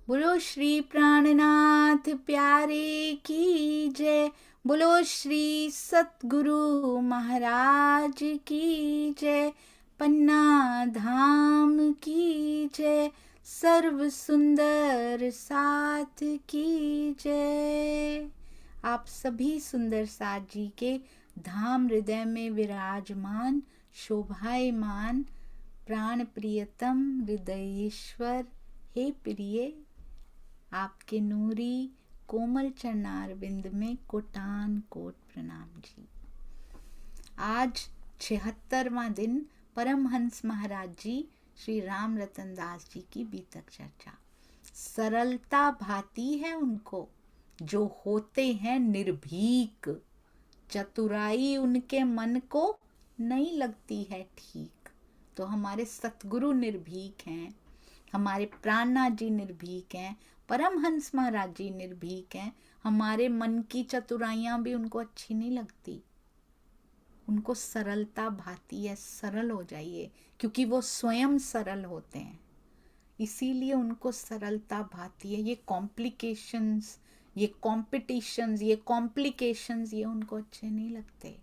बोलो श्री प्राणनाथ प्यारे की जय। बोलो श्री सतगुरु महाराज की जय। पन्ना धाम की जय। सर्व सुंदर साथ की जय। आप सभी सुंदर साथ जी के धाम हृदय में विराजमान शोभायमान प्राण प्रियतम हृदयेश्वर हे प्रिय, आपके नूरी कोमल चरणारविंद में कोटान कोट प्रणाम जी। आज 76वां दिन परमहंस महाराज जी श्री राम रतन दास जी की बीतक चर्चा। सरलता भाती है उनको जो होते हैं निर्भीक, चतुराई उनके मन को नहीं लगती है ठीक। तो हमारे सतगुरु निर्भीक हैं, हमारे प्राणनाथ जी निर्भीक हैं, परमहंस महाराज जी निर्भीक हैं। हमारे मन की चतुराइयां भी उनको अच्छी नहीं लगती, उनको सरलता भाती है। सरल हो जाइए, क्योंकि वो स्वयं सरल होते हैं, इसीलिए उनको सरलता भाती है। ये कॉम्प्लिकेशंस, ये कॉम्पिटिशंस, ये कॉम्प्लिकेशंस, ये उनको अच्छे नहीं लगते।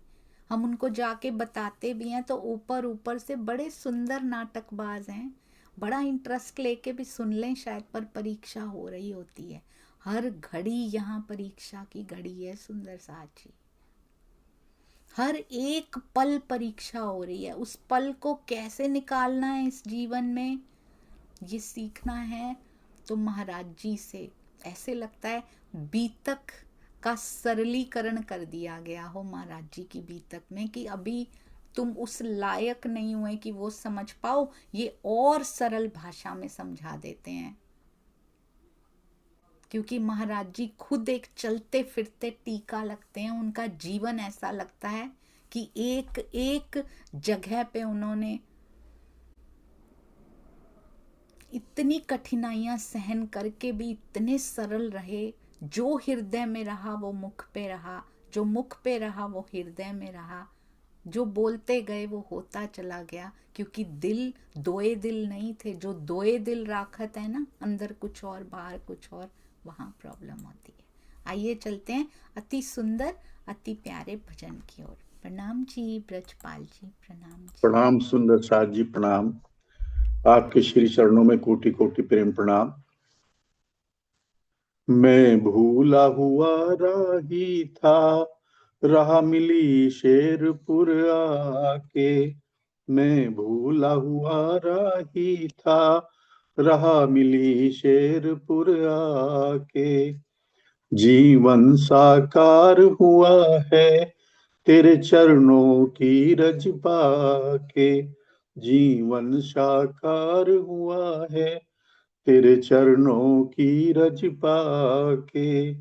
हम उनको जाके बताते भी हैं तो ऊपर ऊपर से बड़े सुंदर नाटकबाज हैं, बड़ा इंटरेस्ट लेके भी सुन लें शायद, पर परीक्षा हो रही होती है। हर घड़ी यहाँ परीक्षा की घड़ी है सुंदर साथ जी। हर एक पल परीक्षा हो रही है, उस पल को कैसे निकालना है इस जीवन में, ये सीखना है। तो महाराज जी से ऐसे लगता है बीतक का सरलीकरण कर दिया गया हो महाराज जी की बीतक में, कि अभी तुम उस लायक नहीं हुए कि वो समझ पाओ, ये और सरल भाषा में समझा देते हैं। क्योंकि महाराज जी खुद एक चलते फिरते टीका लगते हैं, उनका जीवन ऐसा लगता है कि एक एक जगह पे उन्होंने इतनी कठिनाइयां सहन करके भी इतने सरल रहे। जो हृदय में रहा वो मुख पे रहा, जो मुख पे रहा वो हृदय में रहा, जो बोलते गए वो होता चला गया। क्योंकि दिल दोए दिल नहीं थे, जो दोए दिल राखत है ना, अंदर कुछ और बाहर कुछ और, वहां प्रॉब्लम होती है। आइए चलते हैं अति सुंदर अति प्यारे भजन की ओर। प्रणाम जी ब्रजपाल जी, प्रणाम जी। प्रणाम सुंदर साथ जी, प्रणाम। आपके श्री चरणों में कोटि कोटि प्रेम प्रणाम। मैं भूला हुआ राही था, राह मिली शेरपुर आके। मैं भूला हुआ राही था, राह मिली शेरपुर आके। जीवन साकार हुआ है तेरे चरणों की रज पाके। जीवन साकार हुआ है तेरे चरणों की रज पाके।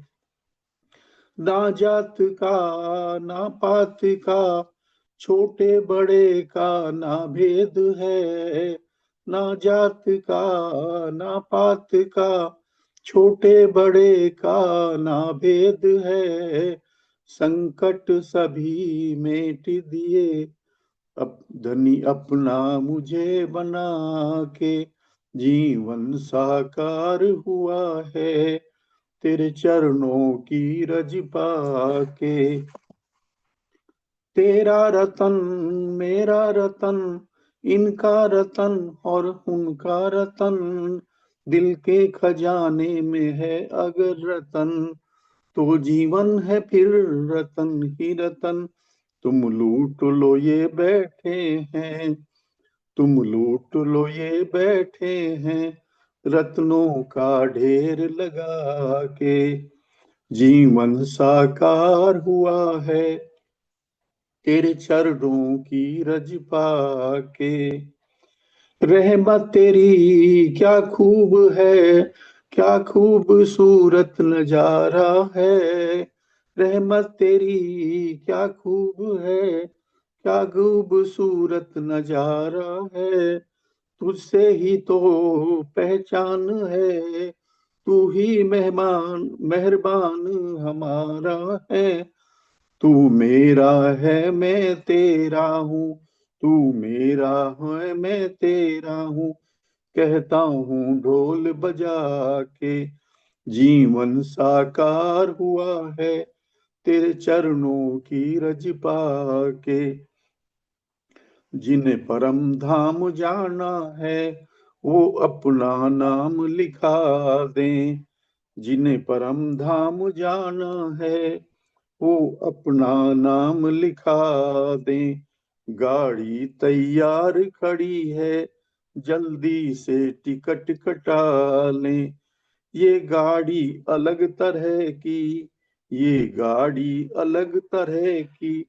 ना जात का ना पात का, छोटे बड़े का ना भेद है। ना जात का ना पात का, छोटे बड़े का ना भेद है। संकट सभी मेट दिए, अब धनी अपना मुझे बना के। जीवन साकार हुआ है तेरे चरणों की रज पाके। तेरा रतन मेरा रतन, इनका रतन और उनका रतन, दिल के खजाने में है अगर रतन, तो जीवन है फिर रतन ही रतन। तुम लूट लो ये बैठे हैं, तुम लूट लो ये बैठे हैं, रत्नों का ढेर लगा के। जीवन साकार हुआ है तेरे चरणों की रज पाके। रहमत तेरी क्या खूब है, क्या खूबसूरत नजारा है। रहमत तेरी क्या खूब है, क्या खूबसूरत नजारा है। तुझसे ही तो पहचान है, तू ही मेहमान मेहरबान हमारा है। तू मेरा है मैं तेरा हूँ, तू मेरा है मैं तेरा हूँ। कहता हूँ ढोल बजा के। जीवन साकार हुआ है तेरे चरणों की रज पाके। जिन्हें परम धाम जाना है वो अपना नाम लिखा दें। जिन्हें परम धाम जाना है वो अपना नाम लिखा दें। गाड़ी तैयार खड़ी है जल्दी से टिकट कटा लें। ये गाड़ी अलग तरह की, ये गाड़ी अलग तरह की,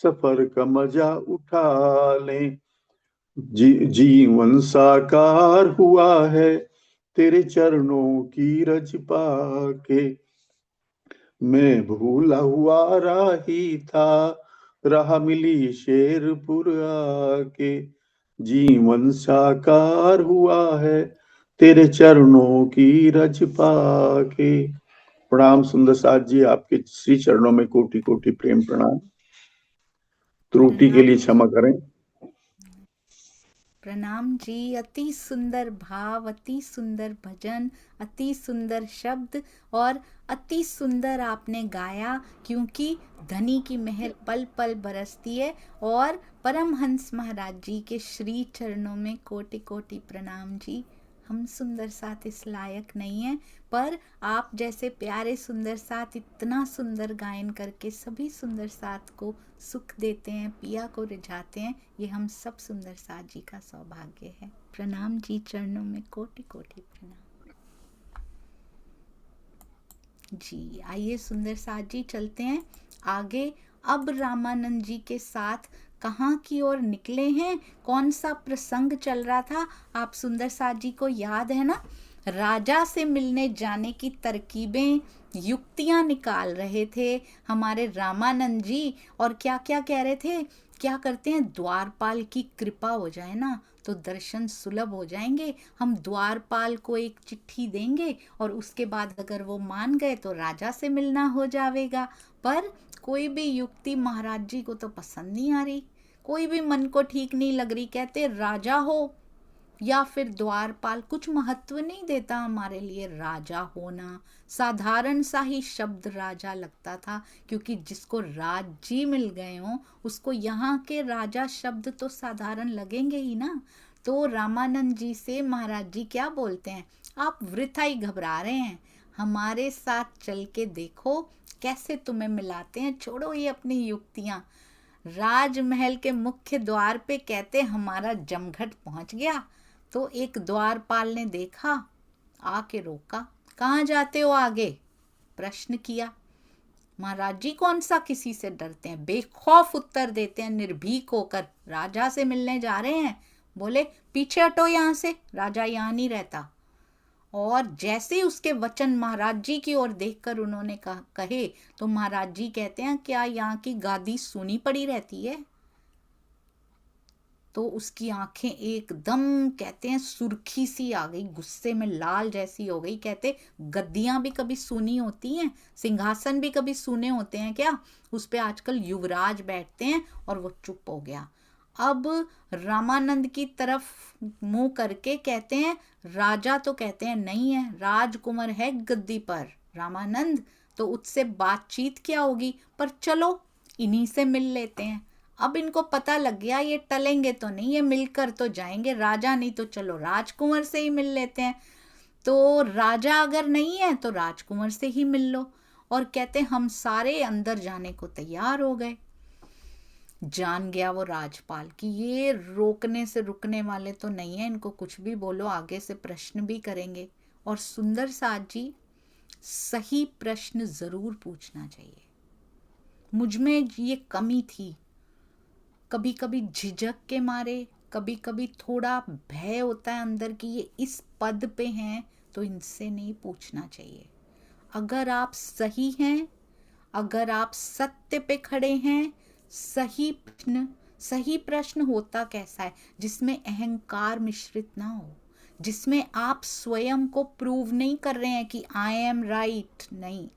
सफर का मजा उठा लें। जीवन साकार हुआ है तेरे चरणों की रज पाके। मैं भूला हुआ राही था, राह मिली शेरपुर आके। जीवन साकार हुआ है तेरे चरणों की रज पाके। प्रणाम सुंदर साथ जी, आपके श्री चरणों में कोटि कोटि प्रेम प्रणाम। त्रुटि के प्रणाम। लिए क्षमा करें। प्रणाम जी। अति सुंदर भाव, अति सुंदर भजन, अति सुंदर शब्द और अति सुंदर आपने गाया, क्योंकि धनी की मेहर पल पल बरसती है। और परमहंस महाराज जी के श्री चरणों में कोटि कोटि प्रणाम जी। हम सुंदर साथ इस लायक नहीं हैं, पर आप जैसे प्यारे सुंदर साथ इतना सुंदर गायन करके सभी सुंदर साथ को सुख देते हैं, पिया को रिझाते हैं। ये हम सब सुंदर साथ जी का सौभाग्य है। प्रणाम जी, चरणों में कोटि कोटि प्रणाम जी। आइए सुंदर साथ जी चलते हैं आगे। अब रामानंद जी के साथ कहाँ की ओर निकले हैं, कौन सा प्रसंग चल रहा था, आप सुंदर साथ जी को याद है ना? राजा से मिलने जाने की तरकीबें, युक्तियां निकाल रहे थे हमारे रामानंद जी। और क्या क्या कह रहे थे, क्या करते हैं, द्वारपाल की कृपा हो जाए ना तो दर्शन सुलभ हो जाएंगे। हम द्वारपाल को एक चिट्ठी देंगे और उसके बाद अगर वो मान गए तो राजा से मिलना हो जाएगा। पर कोई भी युक्ति महाराज जी को तो पसंद नहीं आ रही, कोई भी मन को ठीक नहीं लग रही। कहते राजा हो या फिर द्वारपाल, कुछ महत्व नहीं देता हमारे लिए राजा होना। साधारण सा ही शब्द राजा लगता था, क्योंकि जिसको राज्य मिल गए हो उसको यहाँ के राजा शब्द तो साधारण लगेंगे ही ना। तो रामानंद जी से महाराज जी क्या बोलते हैं, आप वृथा ही घबरा रहे हैं, हमारे साथ चल के देखो कैसे तुम्हें मिलाते हैं। छोड़ो ये अपनी युक्तियां। राजमहल के मुख्य द्वार पे कहते हमारा जमघट पहुंच गया। तो एक द्वारपाल ने देखा, आके रोका, कहाँ जाते हो आगे, प्रश्न किया। महाराज जी कौन सा किसी से डरते हैं, बेखौफ उत्तर देते हैं निर्भीक होकर, राजा से मिलने जा रहे हैं। बोले पीछे हटो यहाँ से, राजा यहाँ नहीं रहता। और जैसे ही उसके वचन महाराज जी की ओर देखकर उन्होंने कहे तो महाराज जी कहते हैं क्या यहाँ की गादी सूनी पड़ी रहती है? तो उसकी आंखें एकदम कहते हैं सुर्खी सी आ गई, गुस्से में लाल जैसी हो गई। कहते गद्दियां भी कभी सूनी होती हैं, सिंहासन भी कभी सूने होते हैं क्या? उस पे आजकल युवराज बैठते हैं। और वो चुप हो गया। अब रामानंद की तरफ मुंह करके कहते हैं, राजा तो कहते हैं नहीं है, राजकुमार है गद्दी पर। रामानंद तो उससे बातचीत क्या होगी, पर चलो इन्हीं से मिल लेते हैं। अब इनको पता लग गया ये टलेंगे तो नहीं, ये मिलकर तो जाएंगे, राजा नहीं तो चलो राजकुमार से ही मिल लेते हैं। तो राजा अगर नहीं है तो राजकुमार से ही मिल लो। और कहते हम सारे अंदर जाने को तैयार हो गए। जान गया वो राजपाल कि ये रोकने से रुकने वाले तो नहीं है, इनको कुछ भी बोलो आगे से प्रश्न भी करेंगे। और सुंदर साथ जी, सही प्रश्न जरूर पूछना चाहिए। मुझ में ये कमी थी, कभी कभी झिझक के मारे, कभी कभी थोड़ा भय होता है अंदर कि ये इस पद पे हैं तो इनसे नहीं पूछना चाहिए। अगर आप सही हैं, अगर आप सत्य पे खड़े हैं, सही प्रश्न होता कैसा है, जिसमें अहंकार मिश्रित ना हो, जिसमें आप स्वयं को प्रूव नहीं कर रहे हैं कि आई एम राइट। नहीं,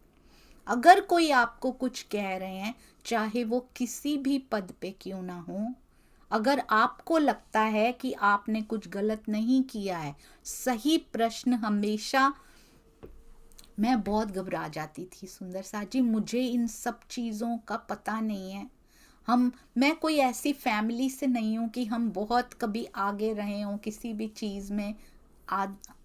अगर कोई आपको कुछ कह रहे हैं, चाहे वो किसी भी पद पे क्यों ना हो, अगर आपको लगता है कि आपने कुछ गलत नहीं किया है, सही प्रश्न हमेशा, मैं बहुत घबरा जाती थी सुंदर साथ जी, मुझे इन सब चीज़ों का पता नहीं है। मैं कोई ऐसी फैमिली से नहीं हूँ कि हम बहुत कभी आगे रहे हों किसी भी चीज़ में।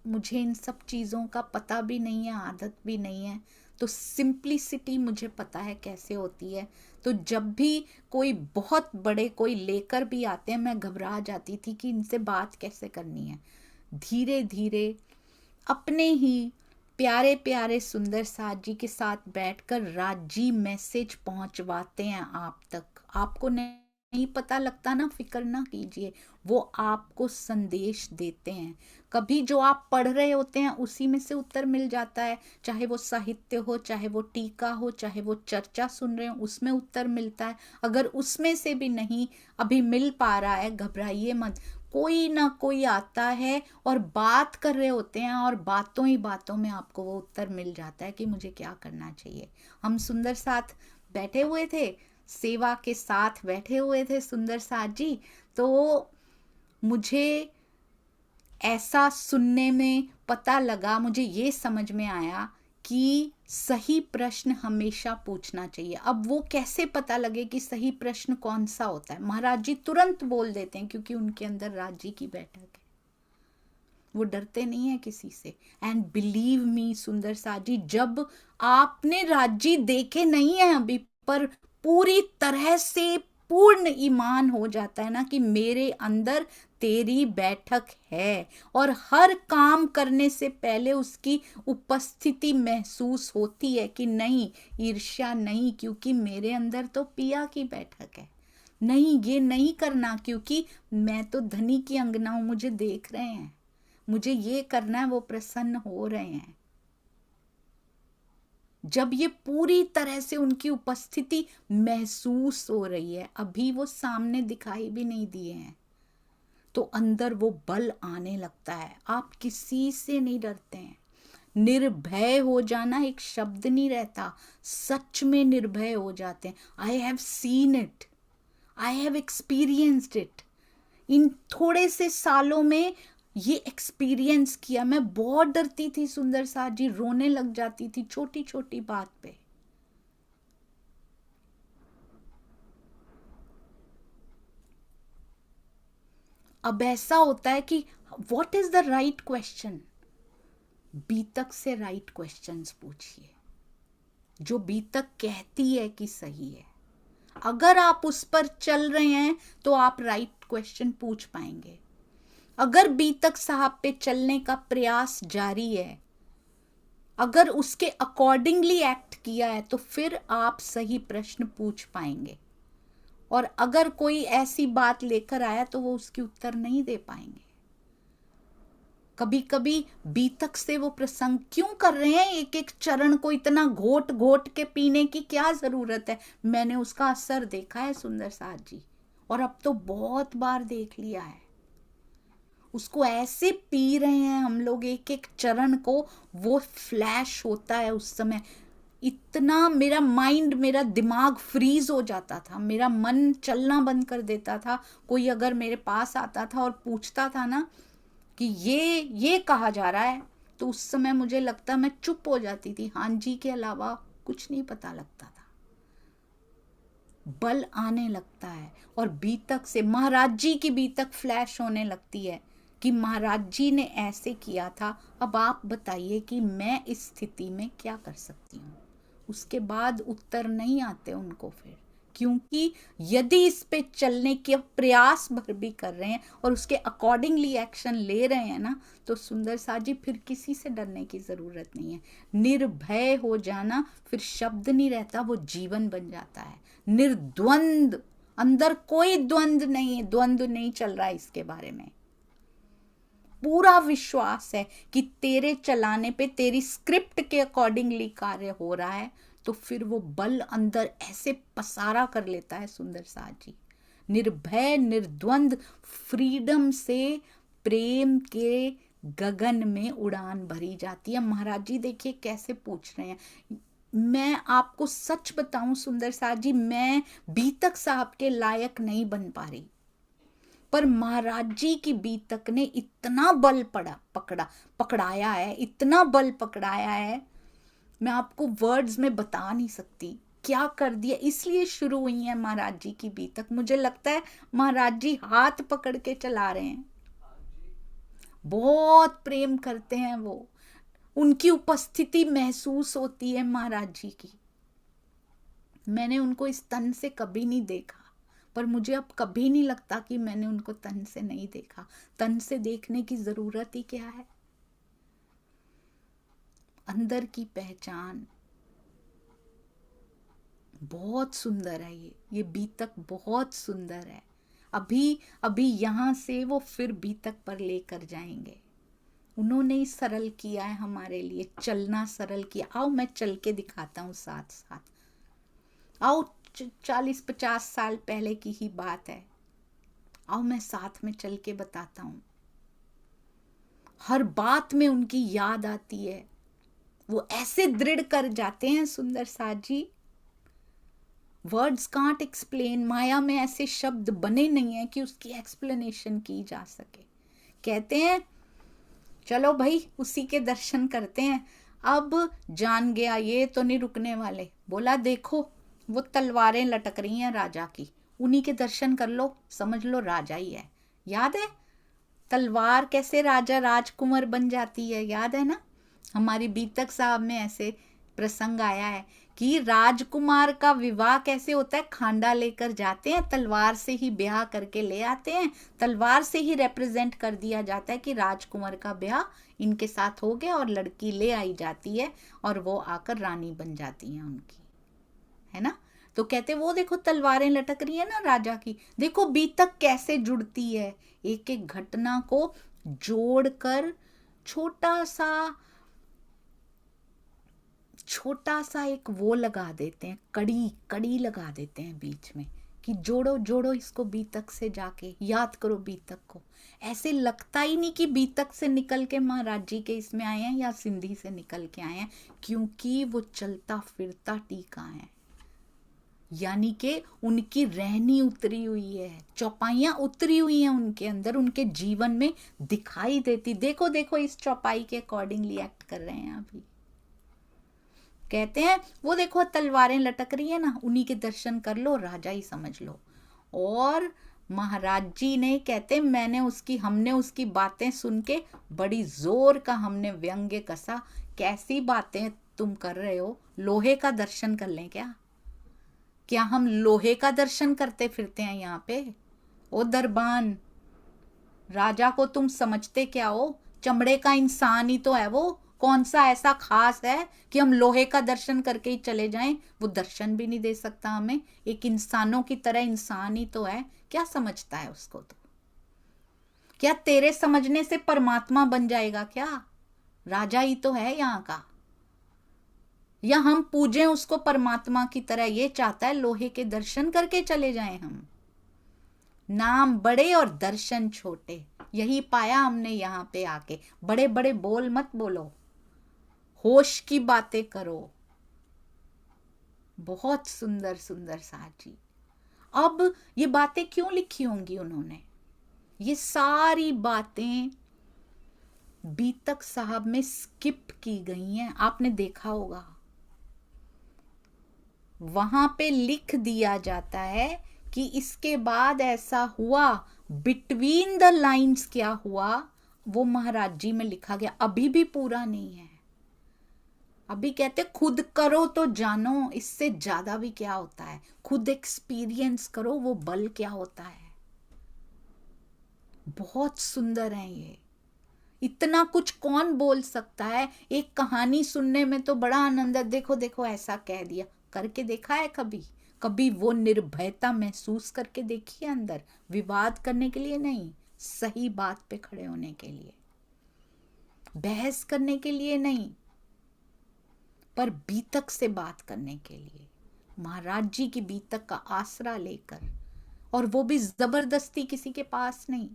मुझे इन सब चीज़ों का पता भी नहीं है, आदत भी नहीं है। तो सिंप्लिसिटी मुझे पता है कैसे होती है। तो जब भी कोई बहुत बड़े कोई लेकर भी आते हैं, मैं घबरा जाती थी कि इनसे बात कैसे करनी है। धीरे धीरे अपने ही प्यारे प्यारे सुंदर साथ जी के साथ बैठकर राजी मैसेज पहुंचवाते हैं आप तक। आपको नहीं पता लगता ना, फिक्र ना कीजिए, वो आपको संदेश देते हैं। कभी जो आप पढ़ रहे होते हैं उसी में से उत्तर मिल जाता है, चाहे वो साहित्य हो, चाहे वो टीका हो, चाहे वो चर्चा सुन रहे हो, उसमें उत्तर मिलता है। अगर उसमें से भी नहीं अभी मिल पा रहा है, घबराइए मत, कोई ना कोई आता है और बात कर रहे होते हैं और बातों ही बातों में आपको वो उत्तर मिल जाता है कि मुझे क्या करना चाहिए। हम सुंदर साथ बैठे हुए थे, सेवा के साथ बैठे हुए थे सुंदर साथ जी, तो मुझे ऐसा सुनने में पता लगा, मुझे ये समझ में आया कि सही प्रश्न हमेशा पूछना चाहिए। अब वो कैसे पता लगे कि सही प्रश्न कौन सा होता है? महाराज जी तुरंत बोल देते हैं क्योंकि उनके अंदर राजी की बैठक है, वो डरते नहीं है किसी से। एंड बिलीव मी सुंदर साथ जी, जब आपने राजी देखे नहीं है अभी, पर पूरी तरह से पूर्ण ईमान हो जाता है ना कि मेरे अंदर तेरी बैठक है, और हर काम करने से पहले उसकी उपस्थिति महसूस होती है कि नहीं, ईर्ष्या नहीं क्योंकि मेरे अंदर तो पिया की बैठक है, नहीं ये नहीं करना क्योंकि मैं तो धनी की अंगना हूं, मुझे देख रहे हैं, मुझे ये करना है, वो प्रसन्न हो रहे हैं। जब ये पूरी तरह से उनकी उपस्थिति महसूस हो रही है, अभी वो सामने दिखाई भी नहीं दिए हैं, तो अंदर वो बल आने लगता है। आप किसी से नहीं डरते हैं। निर्भय हो जाना एक शब्द नहीं रहता, सच में निर्भय हो जाते हैं। I have seen it, I have experienced it. इन थोड़े से सालों में ये एक्सपीरियंस किया। मैं बहुत डरती थी सुंदर साथ जी, रोने लग जाती थी छोटी छोटी बात पे। अब ऐसा होता है कि what is the right question? बीतक से राइट क्वेश्चंस पूछिए, जो बीतक कहती है कि सही है। अगर आप उस पर चल रहे हैं तो आप राइट क्वेश्चन पूछ पाएंगे। अगर बीतक साहब पे चलने का प्रयास जारी है, अगर उसके अकॉर्डिंगली एक्ट किया है, तो फिर आप सही प्रश्न पूछ पाएंगे। और अगर कोई ऐसी बात लेकर आया तो वो उसकी उत्तर नहीं दे पाएंगे। कभी कभी बीतक से वो प्रसंग क्यों कर रहे हैं, एक एक चरण को इतना घोट घोट के पीने की क्या जरूरत है? मैंने उसका असर देखा है सुंदर साथ जी, और अब तो बहुत बार देख लिया है। उसको ऐसे पी रहे हैं हम लोग एक एक चरण को, वो फ्लैश होता है उस समय। इतना मेरा माइंड, मेरा दिमाग फ्रीज हो जाता था, मेरा मन चलना बंद कर देता था। कोई अगर मेरे पास आता था और पूछता था ना कि ये कहा जा रहा है, तो उस समय मुझे लगता, मैं चुप हो जाती थी। हाँ जी के अलावा कुछ नहीं पता लगता था। बल आने लगता है और बीतक से महाराज जी की बीतक फ्लैश होने लगती है कि महाराज जी ने ऐसे किया था, अब आप बताइए कि मैं इस स्थिति में क्या कर सकती हूँ। उसके बाद उत्तर नहीं आते उनको फिर, क्योंकि यदि इस पे चलने के प्रयास भर भी कर रहे हैं और उसके अकॉर्डिंगली एक्शन ले रहे हैं ना, तो सुंदर साथ जी फिर किसी से डरने की जरूरत नहीं है। निर्भय हो जाना फिर शब्द नहीं रहता, वो जीवन बन जाता है। निर्द्वंद, अंदर कोई द्वंद नहीं, द्वंद नहीं चल रहा है इसके बारे में। पूरा विश्वास है कि तेरे चलाने पे, तेरी स्क्रिप्ट के अकॉर्डिंगली कार्य हो रहा है, तो फिर वो बल अंदर ऐसे पसारा कर लेता है सुंदर साथ जी। निर्भय निर्द्वंद फ्रीडम से प्रेम के गगन में उड़ान भरी जाती है। महाराज जी देखिए कैसे पूछ रहे हैं। मैं आपको सच बताऊं सुंदर साथ जी, मैं बीतक साहब के लायक नहीं बन पा रही। पर महाराज जी की बीतक ने इतना बल पकड़ाया है, इतना बल पकड़ाया है, मैं आपको वर्ड्स में बता नहीं सकती क्या कर दिया। इसलिए शुरू हुई है महाराज जी की बीतक। मुझे लगता है महाराज जी हाथ पकड़ के चला रहे हैं, बहुत प्रेम करते हैं वो, उनकी उपस्थिति महसूस होती है महाराज जी की। मैंने उनको इस तन से कभी नहीं देखा, पर मुझे अब कभी नहीं लगता कि मैंने उनको तन से नहीं देखा। तन से देखने की जरूरत ही क्या है। अंदर की पहचान बहुत सुंदर है। ये बीतक बहुत सुंदर है। अभी यहां से वो फिर बीतक पर लेकर जाएंगे। उन्होंने ही सरल किया है हमारे लिए, चलना सरल किया। आओ मैं चल के दिखाता हूं साथ साथ। आओ 40-50 साल पहले की ही बात है, आओ मैं साथ में चल के बताता हूं। हर बात में उनकी याद आती है। वो ऐसे दृढ़ कर जाते हैं सुंदर साथ जी, वर्ड्स कांट एक्सप्लेन। माया में ऐसे शब्द बने नहीं है कि उसकी एक्सप्लेनेशन की जा सके। कहते हैं चलो भाई उसी के दर्शन करते हैं। अब जान गया ये तो नहीं रुकने वाले। बोला देखो वो तलवारें लटक रही हैं राजा की, उन्हीं के दर्शन कर लो, समझ लो राजा ही है। याद है तलवार कैसे राजा राजकुमार बन जाती है, याद है ना। हमारी बीतक साहब में ऐसे प्रसंग आया है कि राजकुमार का विवाह कैसे होता है। खांडा लेकर जाते हैं, तलवार से ही ब्याह करके ले आते हैं, तलवार से ही रिप्रेजेंट कर दिया जाता है कि राजकुमार का ब्याह इनके साथ हो गया, और लड़की ले आई जाती है और वो आकर रानी बन जाती है उनकी, है ना। तो कहते वो देखो तलवारें लटक रही है ना राजा की, देखो बीतक कैसे जुड़ती है, एक एक घटना को जोड़कर छोटा सा एक वो लगा देते हैं, कड़ी लगा देते हैं बीच में कि जोड़ो इसको बीतक से, जाके याद करो बीतक को। ऐसे लगता ही नहीं कि बीतक से निकल के महाराज जी के इसमें आए हैं या सिंधी से निकल के आए हैं, क्योंकि वो चलता फिरता टीका है। यानी कि उनकी रहनी उतरी हुई है, चौपाइयां उतरी हुई हैं उनके अंदर, उनके जीवन में दिखाई देती। देखो इस चौपाई के अकॉर्डिंगली एक्ट कर रहे हैं अभी। कहते हैं वो देखो तलवारें लटक रही है ना, उन्हीं के दर्शन कर लो, राजा ही समझ लो। और महाराज जी ने कहते हमने उसकी बातें सुन के बड़ी जोर का हमने व्यंग्य कसा। कैसी बातें तुम कर रहे हो, लोहे का दर्शन कर लें क्या हम लोहे का दर्शन करते फिरते हैं यहाँ पे। ओ दरबान, राजा को तुम समझते क्या हो, चमड़े का इंसान ही तो है वो, कौन सा ऐसा खास है कि हम लोहे का दर्शन करके ही चले जाएं। वो दर्शन भी नहीं दे सकता हमें, एक इंसानों की तरह इंसान ही तो है, क्या समझता है उसको। तो क्या तेरे समझने से परमात्मा बन जाएगा क्या, राजा ही तो है यहाँ का। या हम पूजें उसको परमात्मा की तरह, ये चाहता है लोहे के दर्शन करके चले जाएं हम। नाम बड़े और दर्शन छोटे, यही पाया हमने यहाँ पे आके। बड़े बड़े बोल मत बोलो, होश की बातें करो। बहुत सुंदर साथ जी। अब ये बातें क्यों लिखी होंगी उन्होंने, ये सारी बातें बीतक साहब में स्किप की गई हैं। आपने देखा होगा वहां पे लिख दिया जाता है कि इसके बाद ऐसा हुआ, बिटवीन द लाइंस क्या हुआ वो महाराज जी में लिखा गया, अभी भी पूरा नहीं है। अभी कहते खुद करो तो जानो, इससे ज्यादा भी क्या होता है, खुद एक्सपीरियंस करो वो बल क्या होता है। बहुत सुंदर है ये, इतना कुछ कौन बोल सकता है। एक कहानी सुनने में तो बड़ा आनंद है, देखो ऐसा कह दिया, करके देखा है कभी वो निर्भयता महसूस करके देखी है अंदर, विवाद करने के लिए नहीं, सही बात पे खड़े होने के लिए, बहस करने के लिए नहीं, पर बीतक से बात करने के लिए, महाराज जी की बीतक का आसरा लेकर, और वो भी जबरदस्ती किसी के पास नहीं।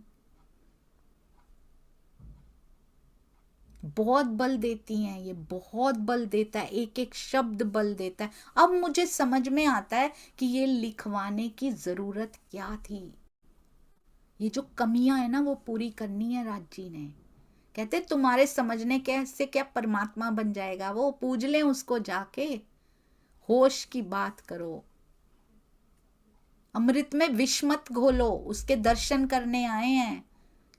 बहुत बल देती हैं ये, बहुत बल देता है, एक एक शब्द बल देता है। अब मुझे समझ में आता है कि ये लिखवाने की जरूरत क्या थी। ये जो कमियां है ना वो पूरी करनी है राज जी ने। कहते तुम्हारे समझने कैसे क्या परमात्मा बन जाएगा, वो पूज लें उसको जाके, होश की बात करो, अमृत में विष मत घोलो, उसके दर्शन करने आए हैं।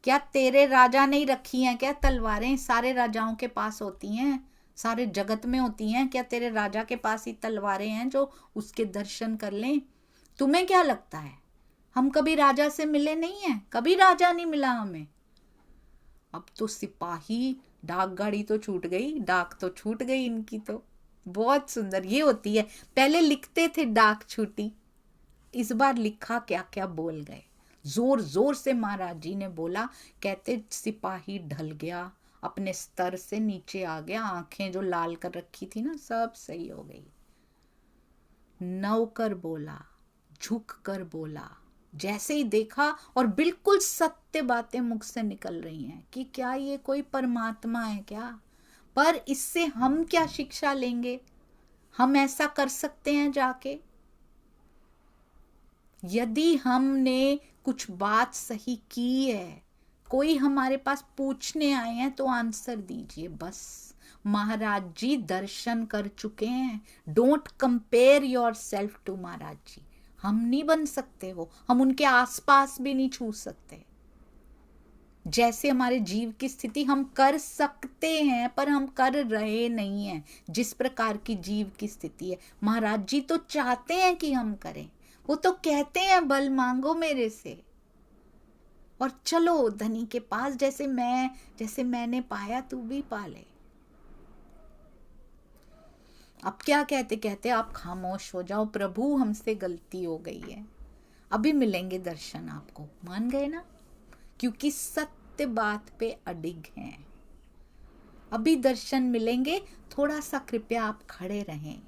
क्या तेरे राजा नहीं रखी हैं क्या तलवारें? सारे राजाओं के पास होती हैं, सारे जगत में होती हैं, क्या तेरे राजा के पास ही तलवारें हैं जो उसके दर्शन कर लें? तुम्हें क्या लगता है हम कभी राजा से मिले नहीं हैं? कभी राजा नहीं मिला हमें। अब तो सिपाही, डाक गाड़ी तो छूट गई, डाक तो छूट गई इनकी तो। बहुत सुंदर ये होती है। पहले लिखते थे डाक छूटी, इस बार लिखा क्या क्या बोल गए। जोर जोर से महाराज जी ने बोला। कहते सिपाही ढल गया, अपने स्तर से नीचे आ गया, आंखें जो लाल कर रखी थी ना सब सही हो गई। नौकर बोला, झुक कर बोला, जैसे ही देखा और बिल्कुल सत्य बातें मुख से निकल रही हैं कि क्या ये कोई परमात्मा है क्या? पर इससे हम क्या शिक्षा लेंगे? हम ऐसा कर सकते हैं जाके? यदि हमने कुछ बात सही की है, कोई हमारे पास पूछने आए हैं तो आंसर दीजिए बस। महाराज जी दर्शन कर चुके हैं। Don't compare yourself to महाराज जी। हम नहीं बन सकते वो, हम उनके आसपास भी नहीं छू सकते। जैसे हमारे जीव की स्थिति हम कर सकते हैं पर हम कर रहे नहीं हैं। जिस प्रकार की जीव की स्थिति है, महाराज जी तो चाहते हैं कि हम करें। वो तो कहते हैं बल मांगो मेरे से और चलो धनी के पास, जैसे मैंने पाया तू भी पाले। अब क्या कहते कहते आप खामोश हो जाओ, प्रभु हमसे गलती हो गई है, अभी मिलेंगे दर्शन आपको। मान गए ना, क्योंकि सत्य बात पे अडिग हैं। अभी दर्शन मिलेंगे। थोड़ा सा कृपया आप खड़े रहें,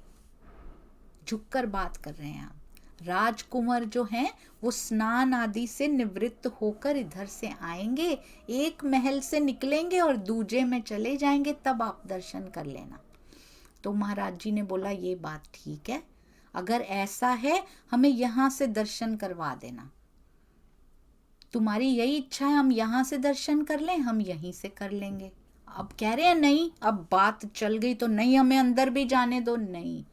झुककर बात कर रहे हैं आप। राजकुमार जो हैं वो स्नान आदि से निवृत्त होकर इधर से आएंगे, एक महल से निकलेंगे और दूजे में चले जाएंगे, तब आप दर्शन कर लेना। तो महाराज जी ने बोला ये बात ठीक है, अगर ऐसा है हमें यहाँ से दर्शन करवा देना। तुम्हारी यही इच्छा है हम यहाँ से दर्शन कर लें, हम यहीं से कर लेंगे। अब कह रहे हैं नहीं, अब बात चल गई तो नहीं, हमें अंदर भी जाने दो। नहीं,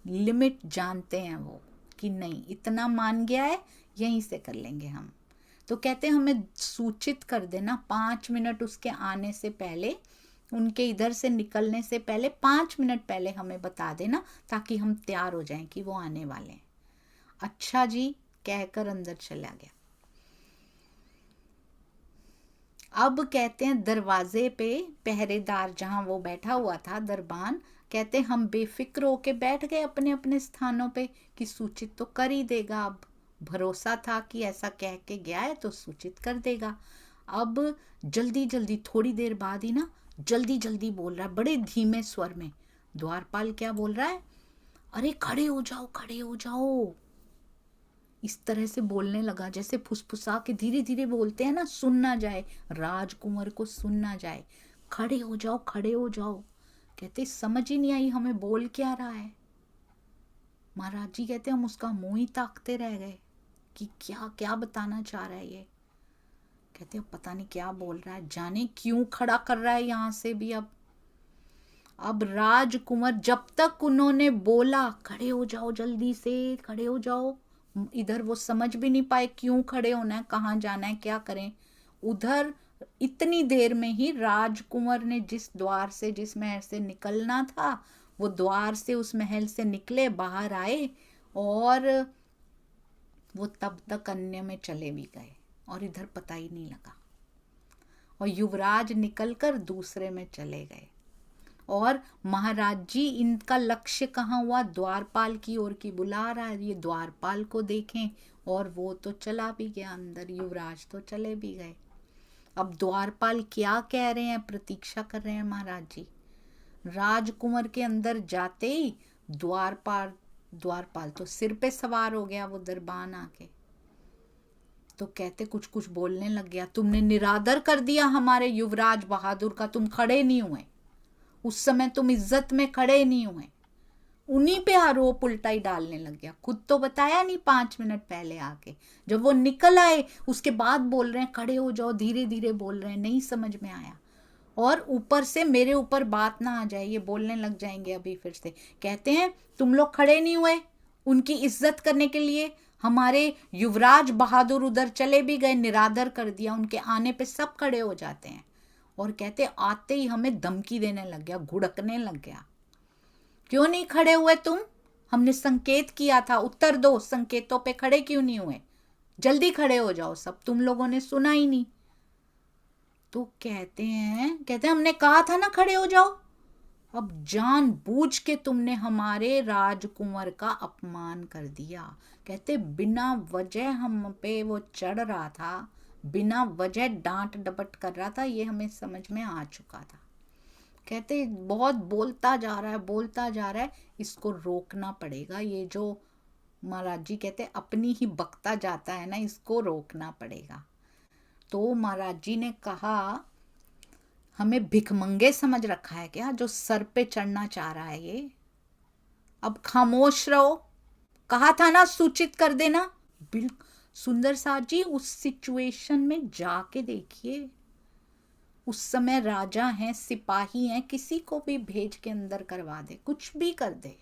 लिमिट जानते हैं वो कि नहीं, इतना मान गया है, यहीं से कर लेंगे हम। तो कहते हैं हमें सूचित कर देना 5 मिनट उसके आने से पहले, उनके इधर से निकलने से पहले 5 मिनट पहले हमें बता देना, ताकि हम तैयार हो जाएं कि वो आने वाले हैं। अच्छा जी कहकर अंदर चला गया। अब कहते हैं दरवाजे पे पहरेदार जहां वो बैठा हुआ था, दरबान, कहते हम बेफिक्र होके बैठ गए अपने अपने स्थानों पे कि सूचित तो कर ही देगा। अब भरोसा था कि ऐसा कह के गया है तो सूचित कर देगा। अब जल्दी जल्दी, थोड़ी देर बाद ही ना, जल्दी जल्दी बोल रहा है बड़े धीमे स्वर में। द्वारपाल क्या बोल रहा है? अरे खड़े हो जाओ, खड़े हो जाओ। इस तरह से बोलने लगा जैसे फुसफुसा के धीरे धीरे बोलते हैं ना, सुन ना जाए, राजकुमार को सुन ना जाए। खड़े हो जाओ, खड़े हो जाओ। कहते समझ ही नहीं आई हमें बोल क्या रहा है। महाराज जी कहते हम उसका मुंह ही ताकते रह गए कि क्या क्या बताना चाह रहा है ये। कहते पता नहीं क्या बोल रहा है, जाने क्यों खड़ा कर रहा है यहां से भी। अब राजकुमार जब तक उन्होंने बोला खड़े हो जाओ, जल्दी से खड़े हो जाओ, इधर वो समझ भी नहीं पाए क्यों खड़े होना है, कहाँ जाना है, क्या करें। उधर इतनी देर में ही राजकुमार ने जिस द्वार से, जिस महल से निकलना था, वो द्वार से उस महल से निकले, बाहर आए और वो तब तक अन्य में चले भी गए और इधर पता ही नहीं लगा। और युवराज निकलकर दूसरे में चले गए और महाराज जी इनका लक्ष्य कहाँ हुआ? द्वारपाल की ओर की बुला रहा है, ये द्वारपाल को देखें, और वो तो चला भी गया अंदर, युवराज तो चले भी गए। अब द्वारपाल क्या कह रहे हैं, प्रतीक्षा कर रहे हैं महाराज जी। राजकुमार के अंदर जाते ही द्वारपाल तो सिर पे सवार हो गया, वो दरबान आके तो कहते कुछ कुछ बोलने लग गया, तुमने निरादर कर दिया हमारे युवराज बहादुर का, तुम खड़े नहीं हुए, उस समय तुम इज्जत में खड़े नहीं हुए, उन्हीं पे आरोप उल्टा ही डालने लग गया। खुद तो बताया नहीं 5 मिनट पहले आके, जब वो निकल आए उसके बाद बोल रहे हैं खड़े हो जाओ, धीरे धीरे बोल रहे हैं, नहीं समझ में आया। और ऊपर से मेरे ऊपर बात ना आ जाए, ये बोलने लग जाएंगे अभी फिर से। कहते हैं तुम लोग खड़े नहीं हुए उनकी इज्जत करने के लिए। हमारे युवराज बहादुर उधर चले भी गए, निरादर कर दिया, उनके आने पे सब खड़े हो जाते हैं। और कहते आते ही हमें धमकी देने लग गया, घुड़कने लग गया। क्यों नहीं खड़े हुए तुम? हमने संकेत किया था, उत्तर दो, संकेतों पे खड़े क्यों नहीं हुए? जल्दी खड़े हो जाओ सब, तुम लोगों ने सुना ही नहीं। तो कहते हैं हमने कहा था ना खड़े हो जाओ। अब जानबूझ के तुमने हमारे राजकुंवर का अपमान कर दिया। कहते बिना वजह हम पे वो चढ़ रहा था, बिना वजह डांट डपट कर रहा था, ये हमें समझ में आ चुका था। कहते बहुत बोलता जा रहा है, बोलता जा रहा है, इसको रोकना पड़ेगा। ये जो महाराज जी कहते अपनी ही बकता जाता है ना, इसको रोकना पड़ेगा। तो महाराज जी ने कहा हमें भिखमंगे समझ रखा है क्या, जो सर पे चढ़ना चाह रहा है ये? अब खामोश रहो, कहा था ना सूचित कर देना। बिल्कुल सुंदर साथ जी उस सिचुएशन में जाके देखिए, उस समय राजा हैं, सिपाही हैं, किसी को भी भेज के अंदर करवा दे, कुछ भी कर दे,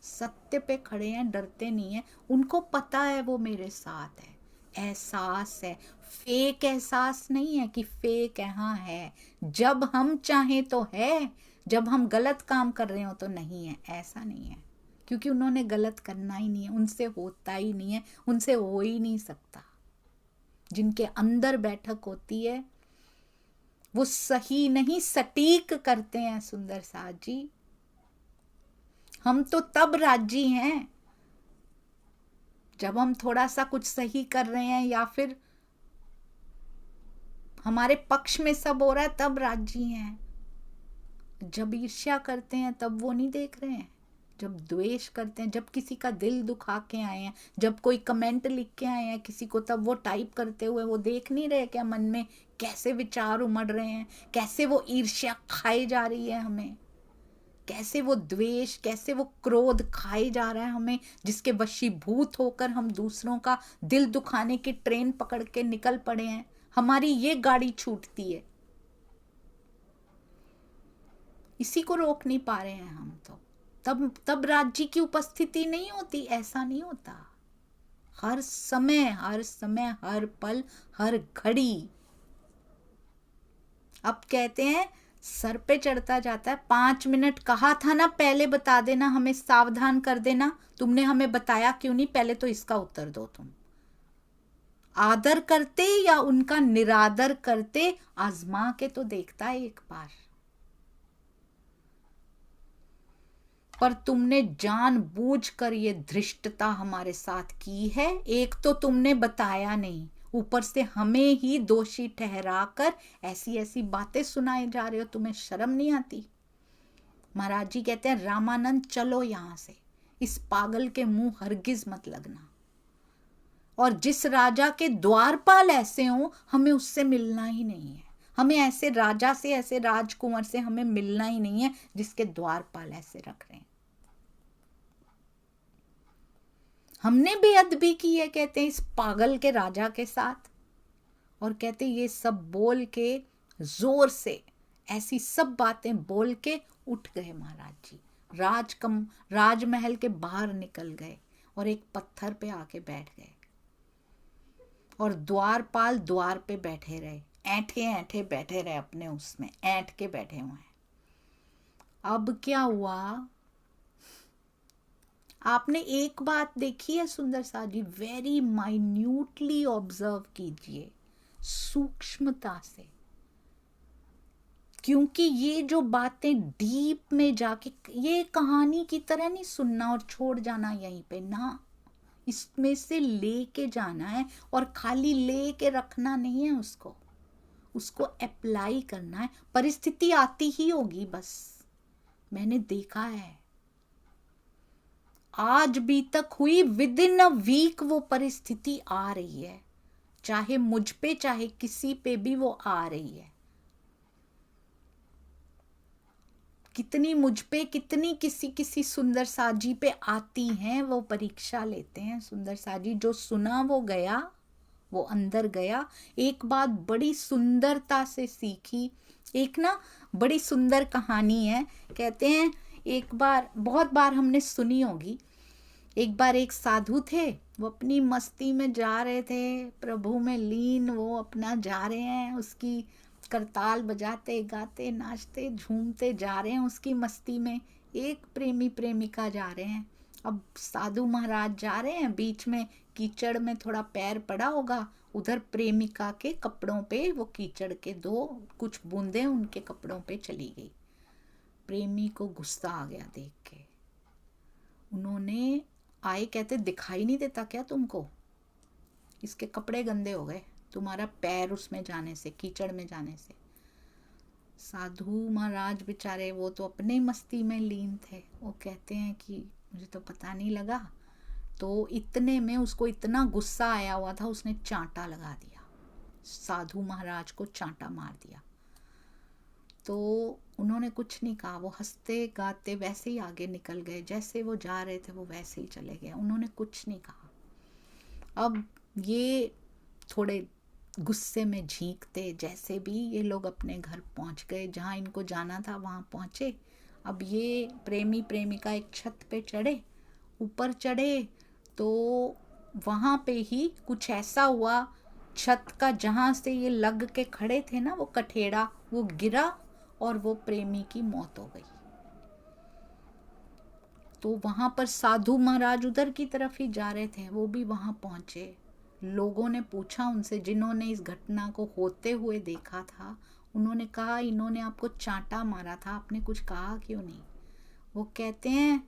सत्य पे खड़े हैं, डरते नहीं है। उनको पता है वो मेरे साथ है, एहसास है, फेक एहसास नहीं है कि फेक यहाँ है। जब हम चाहें तो है, जब हम गलत काम कर रहे हो तो नहीं है, ऐसा नहीं है। क्योंकि उन्होंने गलत करना ही नहीं है, उनसे होता ही नहीं है, उनसे हो ही नहीं सकता। जिनके अंदर बैठक होती है वो सही नहीं सटीक करते हैं सुंदर साथ जी। हम तो तब राजी हैं जब हम थोड़ा सा कुछ सही कर रहे हैं, या फिर हमारे पक्ष में सब हो रहा है, तब राजी हैं। जब ईर्ष्या करते हैं तब वो नहीं देख रहे हैं, जब द्वेष करते हैं, जब किसी का दिल दुखा के आए हैं, जब कोई कमेंट लिख के आए हैं किसी को, तब वो टाइप करते हुए वो देख नहीं रहे क्या मन में कैसे विचार उमड़ रहे हैं, कैसे वो ईर्ष्या खाई जा रही है हमें, कैसे वो द्वेष, कैसे वो क्रोध खाए जा रहा है हमें, जिसके वशीभूत होकर हम दूसरों का दिल दुखाने की ट्रेन पकड़ के निकल पड़े हैं। हमारी ये गाड़ी छूटती है, इसी को रोक नहीं पा रहे हैं हम। तो तब राज्य की उपस्थिति नहीं होती, ऐसा नहीं होता। हर समय हर पल हर घड़ी। अब कहते हैं सर पे चढ़ता जाता है। 5 मिनट कहा था ना, पहले बता देना, हमें सावधान कर देना। तुमने हमें बताया क्यों नहीं? पहले तो इसका उत्तर दो। तुम आदर करते या उनका निरादर करते? आजमा के तो देखता है एक बार। पर तुमने जानबूझकर ये धृष्टता हमारे साथ की है। एक तो तुमने बताया नहीं, ऊपर से हमें ही दोषी ठहराकर ऐसी ऐसी बातें सुनाए जा रहे हो। तुम्हें शर्म नहीं आती? महाराज जी कहते हैं रामानंद चलो यहां से, इस पागल के मुंह हरगिज मत लगना। और जिस राजा के द्वारपाल ऐसे हो, हमें उससे मिलना ही नहीं है। हमें ऐसे राजा से, ऐसे राजकुंवर से हमें मिलना ही नहीं है जिसके द्वारपाल ऐसे रख रहे हैं। हमने बेअदबी की है, कहते हैं, इस पागल के राजा के साथ। और कहते ये सब बोल के, जोर से ऐसी सब बातें बोल के उठ गए महाराज जी। राजमहल के बाहर निकल गए और एक पत्थर पे आके बैठ गए। और द्वारपाल द्वार पे बैठे रहे, ऐंठे ऐंठे बैठे रहे, अपने उसमें ऐंठ के बैठे हुए हैं। अब क्या हुआ? आपने एक बात देखी है सुंदर साथ जी, वेरी माइन्यूटली ऑब्जर्व कीजिए, सूक्ष्मता से। क्योंकि ये जो बातें डीप में जाके, ये कहानी की तरह नहीं सुनना और छोड़ जाना यहीं पे ना, इसमें से लेके जाना है। और खाली लेके रखना नहीं है, उसको अप्लाई करना है। परिस्थिति आती ही होगी, बस मैंने देखा है, आज भी तक हुई, विद इन अ वीक वो परिस्थिति आ रही है, चाहे मुझ पे चाहे किसी पे भी वो आ रही है। कितनी मुझ पे, कितनी किसी किसी सुंदर साजी पे आती हैं, वो परीक्षा लेते हैं। सुंदर साजी जो सुना वो गया, वो अंदर गया, एक बात बड़ी सुंदरता से सीखी। एक ना बड़ी सुंदर कहानी है, कहते हैं एक बार, बहुत बार हमने सुनी होगी, एक बार एक साधु थे, वो अपनी मस्ती में जा रहे थे, प्रभु में लीन वो अपना जा रहे हैं, उसकी करताल बजाते गाते नाचते झूमते जा रहे हैं उसकी मस्ती में। एक प्रेमी प्रेमिका जा रहे हैं। अब साधु महाराज जा रहे हैं, बीच में कीचड़ में थोड़ा पैर पड़ा होगा, उधर प्रेमिका के कपड़ों पे वो कीचड़ के कुछ बूंदें उनके कपड़ों पे चली गई। प्रेमी को गुस्सा आ गया देख के। उन्होंने आए, कहते दिखाई नहीं देता क्या तुमको, इसके कपड़े गंदे हो गए तुम्हारा पैर उसमें जाने से, कीचड़ में जाने से। साधु महाराज बेचारे वो तो अपने मस्ती में लीन थे, वो कहते हैं कि मुझे तो पता नहीं लगा। तो इतने में उसको इतना गुस्सा आया हुआ था, उसने चांटा लगा दिया, साधु महाराज को चांटा मार दिया। तो उन्होंने कुछ नहीं कहा, वो हंसते गाते वैसे ही आगे निकल गए, जैसे वो जा रहे थे वो वैसे ही चले गए, उन्होंने कुछ नहीं कहा। अब ये थोड़े गुस्से में झींकते, जैसे भी ये लोग अपने घर पहुंच गए, जहाँ इनको जाना था वहाँ पहुँचे। अब ये प्रेमी प्रेमिका एक छत पे चढ़े, ऊपर चढ़े तो वहाँ पे ही कुछ ऐसा हुआ, छत का जहाँ से ये लग के खड़े थे ना वो कठेड़ा, वो गिरा और वो प्रेमी की मौत हो गई। तो वहाँ पर साधु महाराज उधर की तरफ ही जा रहे थे, वो भी वहाँ पहुँचे। लोगों ने पूछा उनसे, जिन्होंने इस घटना को होते हुए देखा था, उन्होंने कहा इन्होंने आपको चांटा मारा था, आपने कुछ कहा क्यों नहीं? वो कहते हैं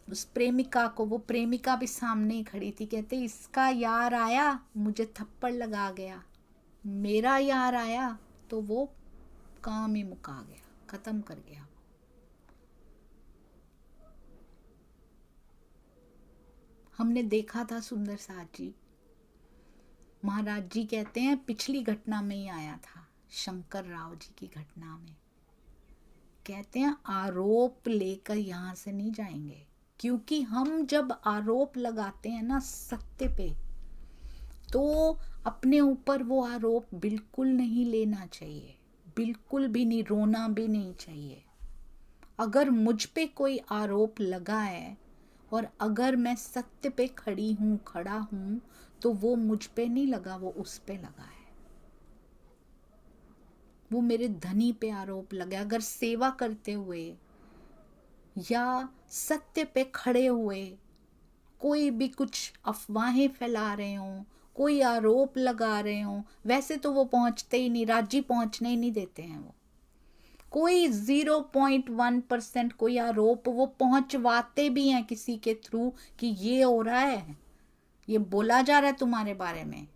उस प्रेमिका को, वो प्रेमिका भी सामने ही खड़ी थी, कहते इसका यार आया मुझे थप्पड़ लगा गया, मेरा यार आया तो वो काम ही मुका गया, खत्म कर गया। हमने देखा था सुंदर साथ जी महाराज जी कहते हैं पिछली घटना में ही आया था, शंकर राव जी की घटना में। कहते हैं आरोप लेकर यहाँ से नहीं जाएंगे, क्योंकि हम जब आरोप लगाते हैं ना सत्य पे, तो अपने ऊपर वो आरोप बिल्कुल नहीं लेना चाहिए, बिल्कुल भी नहीं, रोना भी नहीं चाहिए। अगर मुझ पे कोई आरोप लगा है और अगर मैं सत्य पे खड़ी हूँ, खड़ा हूँ, तो वो मुझ पे नहीं लगा, वो उस पे लगा है। वो मेरे धनी पे आरोप लगा। अगर सेवा करते हुए या सत्य पे खड़े हुए कोई भी कुछ अफवाहें फैला रहे हों, कोई आरोप लगा रहे हों, वैसे तो वो पहुंचते ही नहीं, राज्य पहुंचने ही नहीं देते हैं। वो कोई 0.1% कोई आरोप वो पहुंचवाते भी हैं किसी के थ्रू कि ये हो रहा है, ये बोला जा रहा है तुम्हारे बारे में,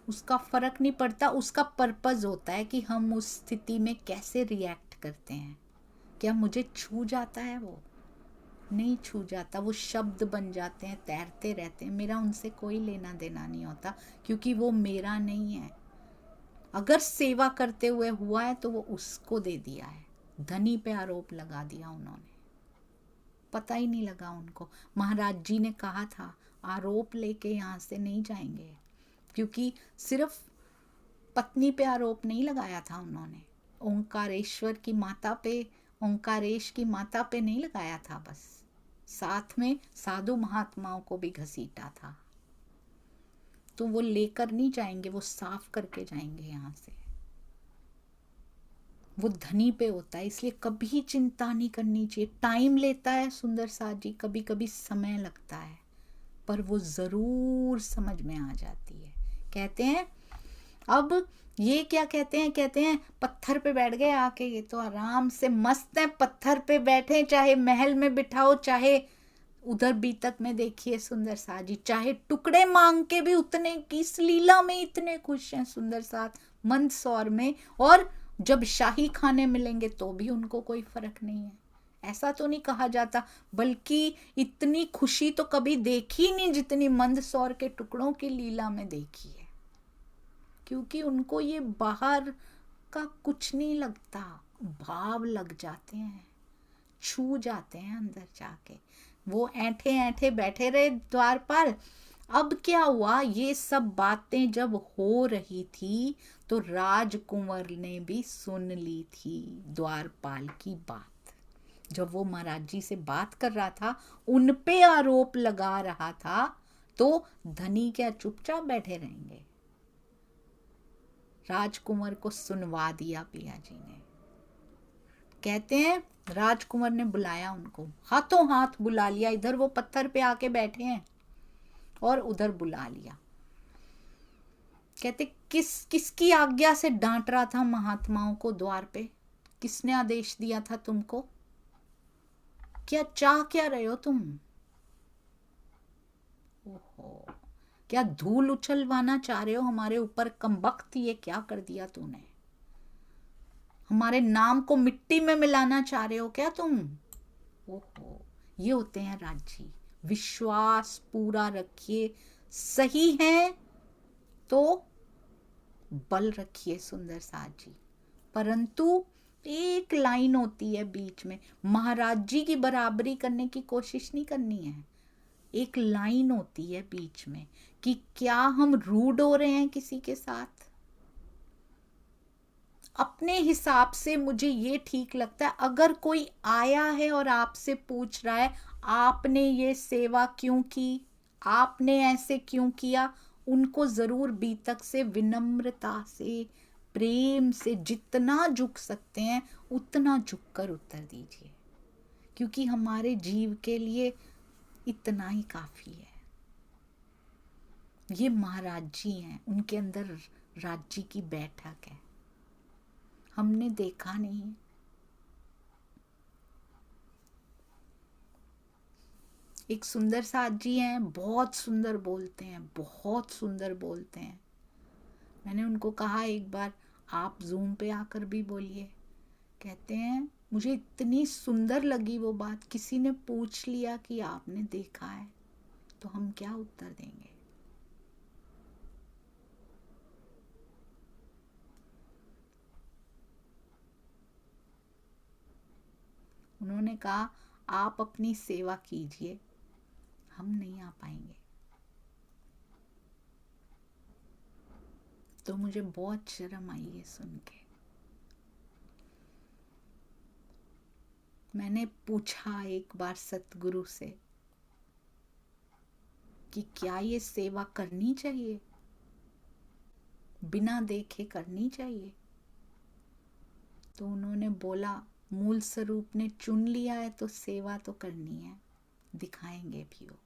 उसका फर्क नहीं पड़ता। उसका पर्पस होता है कि हम उस स्थिति में कैसे रिएक्ट करते हैं। क्या मुझे छू जाता है? वो नहीं छू जाता, वो शब्द बन जाते हैं, तैरते रहते हैं, मेरा उनसे कोई लेना देना नहीं होता, क्योंकि वो मेरा नहीं है। अगर सेवा करते हुए हुआ है तो वो उसको दे दिया है। धनी पे आरोप लगा दिया उन्होंने, पता ही नहीं लगा उनको। महाराज जी ने कहा था आरोप लेके यहाँ से नहीं जाएंगे, क्योंकि सिर्फ पत्नी पे आरोप नहीं लगाया था उन्होंने, ओंकारेश्वर की माता पे, ओंकारेश की माता पे नहीं लगाया था, बस साथ में साधु महात्माओं को भी घसीटा था। तो वो लेकर नहीं जाएंगे, वो साफ करके जाएंगे यहाँ से। वो धनी पे होता है, इसलिए कभी चिंता नहीं करनी चाहिए। टाइम लेता है सुंदर साथ जी, कभी कभी समय लगता है, पर वो जरूर समझ में आ जाती है। कहते हैं अब ये क्या कहते हैं पत्थर पे बैठ गए आके, ये तो आराम से मस्त है, पत्थर पे बैठे, चाहे महल में बिठाओ, चाहे उधर बीतक में देखिए सुंदर साथ जी, चाहे टुकड़े मांग के भी उतने की, इस लीला में इतने खुश हैं सुंदर साथ, मंदसौर में। और जब शाही खाने मिलेंगे तो भी उनको कोई फर्क नहीं है, ऐसा तो नहीं कहा जाता, बल्कि इतनी खुशी तो कभी देखी नहीं जितनी मंदसौर के टुकड़ों की लीला में देखी है। क्योंकि उनको ये बाहर का कुछ नहीं लगता, भाव लग जाते हैं, छू जाते हैं अंदर जाके। वो ऐंठे ऐंठे बैठे रहे द्वारपाल। अब क्या हुआ, ये सब बातें जब हो रही थी तो राजकुंवर ने भी सुन ली थी द्वारपाल की बात। जब वो महाराज जी से बात कर रहा था, उन पे आरोप लगा रहा था, तो धनी क्या चुपचाप बैठे रहेंगे? राजकुंवर को सुनवा दिया पिया जी ने। कहते हैं राजकुंवर ने बुलाया उनको, हाथों हाथ बुला लिया। इधर वो पत्थर पे आके बैठे हैं और उधर बुला लिया। कहते किसकी आज्ञा से डांट रहा था महात्माओं को द्वार पे? किसने आदेश दिया था तुमको? क्या चाह क्या रहे हो तुम? ओहो, क्या धूल उछलवाना चाह रहे हो हमारे ऊपर? कमबख्त, ये क्या कर दिया तूने? हमारे नाम को मिट्टी में मिलाना चाह रहे हो क्या तुम? ओहो, ये होते हैं राज्य। विश्वास पूरा रखिए, सही है तो बल रखिए सुंदर साथ जी। परंतु एक लाइन होती है बीच में, महाराज जी की बराबरी करने की कोशिश नहीं करनी है। एक लाइन होती है बीच में कि क्या हम रूड हो रहे हैं किसी के साथ? अपने हिसाब से मुझे ये ठीक लगता है। अगर कोई आया है और आपसे पूछ रहा है आपने ये सेवा क्यों की, आपने ऐसे क्यों किया, उनको जरूर बीतक से, विनम्रता से, प्रेम से जितना झुक सकते हैं उतना झुककर उत्तर दीजिए, क्योंकि हमारे जीव के लिए इतना ही काफी है। ये महाराज जी हैं, उनके अंदर राज्य की बैठक है, हमने देखा नहीं। एक सुंदर साथ जी हैं, बहुत सुंदर बोलते हैं, बहुत सुंदर बोलते हैं। मैंने उनको कहा एक बार आप जूम पे आकर भी बोलिए। कहते हैं मुझे इतनी सुंदर लगी वो बात, किसी ने पूछ लिया कि आपने देखा है तो हम क्या उत्तर देंगे? उन्होंने कहा आप अपनी सेवा कीजिए, हम नहीं आ पाएंगे। तो मुझे बहुत शर्म आई ये सुन के। मैंने पूछा एक बार सतगुरु से कि क्या ये सेवा करनी चाहिए, बिना देखे करनी चाहिए? तो उन्होंने बोला मूल स्वरूप ने चुन लिया है तो सेवा तो करनी है, दिखाएंगे भी वो।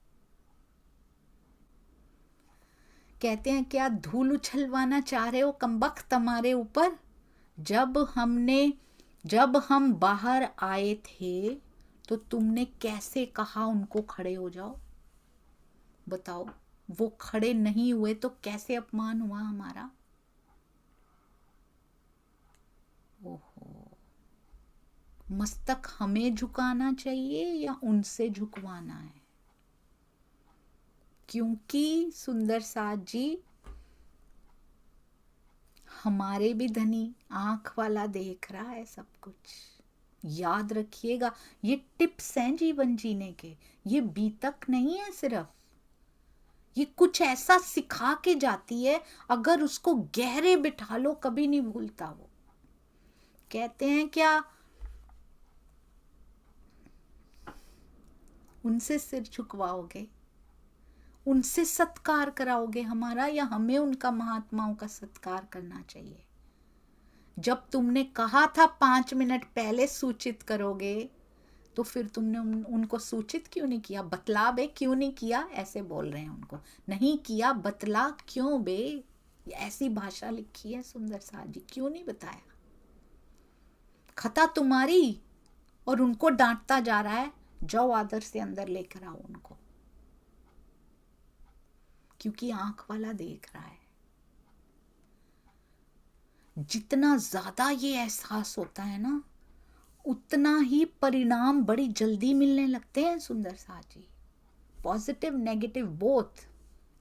कहते हैं क्या धूल उछलवाना चाह रहे हो कमबख्त हमारे ऊपर? जब हम बाहर आए थे तो तुमने कैसे कहा उनको खड़े हो जाओ? बताओ, वो खड़े नहीं हुए तो कैसे अपमान हुआ हमारा? ओहो, मस्तक हमें झुकाना चाहिए या उनसे झुकवाना है? क्योंकि सुंदर साथ जी हमारे भी धनी, आंख वाला देख रहा है सब कुछ। याद रखिएगा, ये टिप्स हैं जीवन जीने के, ये बीतक नहीं है सिर्फ, ये कुछ ऐसा सिखा के जाती है, अगर उसको गहरे बिठा लो कभी नहीं भूलता वो। कहते हैं क्या उनसे सिर झुकवाओगे, उनसे सत्कार कराओगे हमारा, या हमें उनका, महात्माओं का सत्कार करना चाहिए? जब तुमने कहा था 5 मिनट पहले सूचित करोगे तो फिर तुमने उनको सूचित क्यों नहीं किया? बतला बे, क्यों नहीं किया? ऐसे बोल रहे हैं उनको, नहीं किया, बतला क्यों बे? ऐसी भाषा लिखी है सुंदर साथ जी, क्यों नहीं बताया? खता तुम्हारी और उनको डांटता जा रहा है, जाओ आदर से अंदर लेकर आओ उनको, क्योंकि आंख वाला देख रहा है। जितना ज्यादा ये एहसास होता है ना, उतना ही परिणाम बड़ी जल्दी मिलने लगते हैं सुंदर साथ जी, पॉजिटिव नेगेटिव बोथ।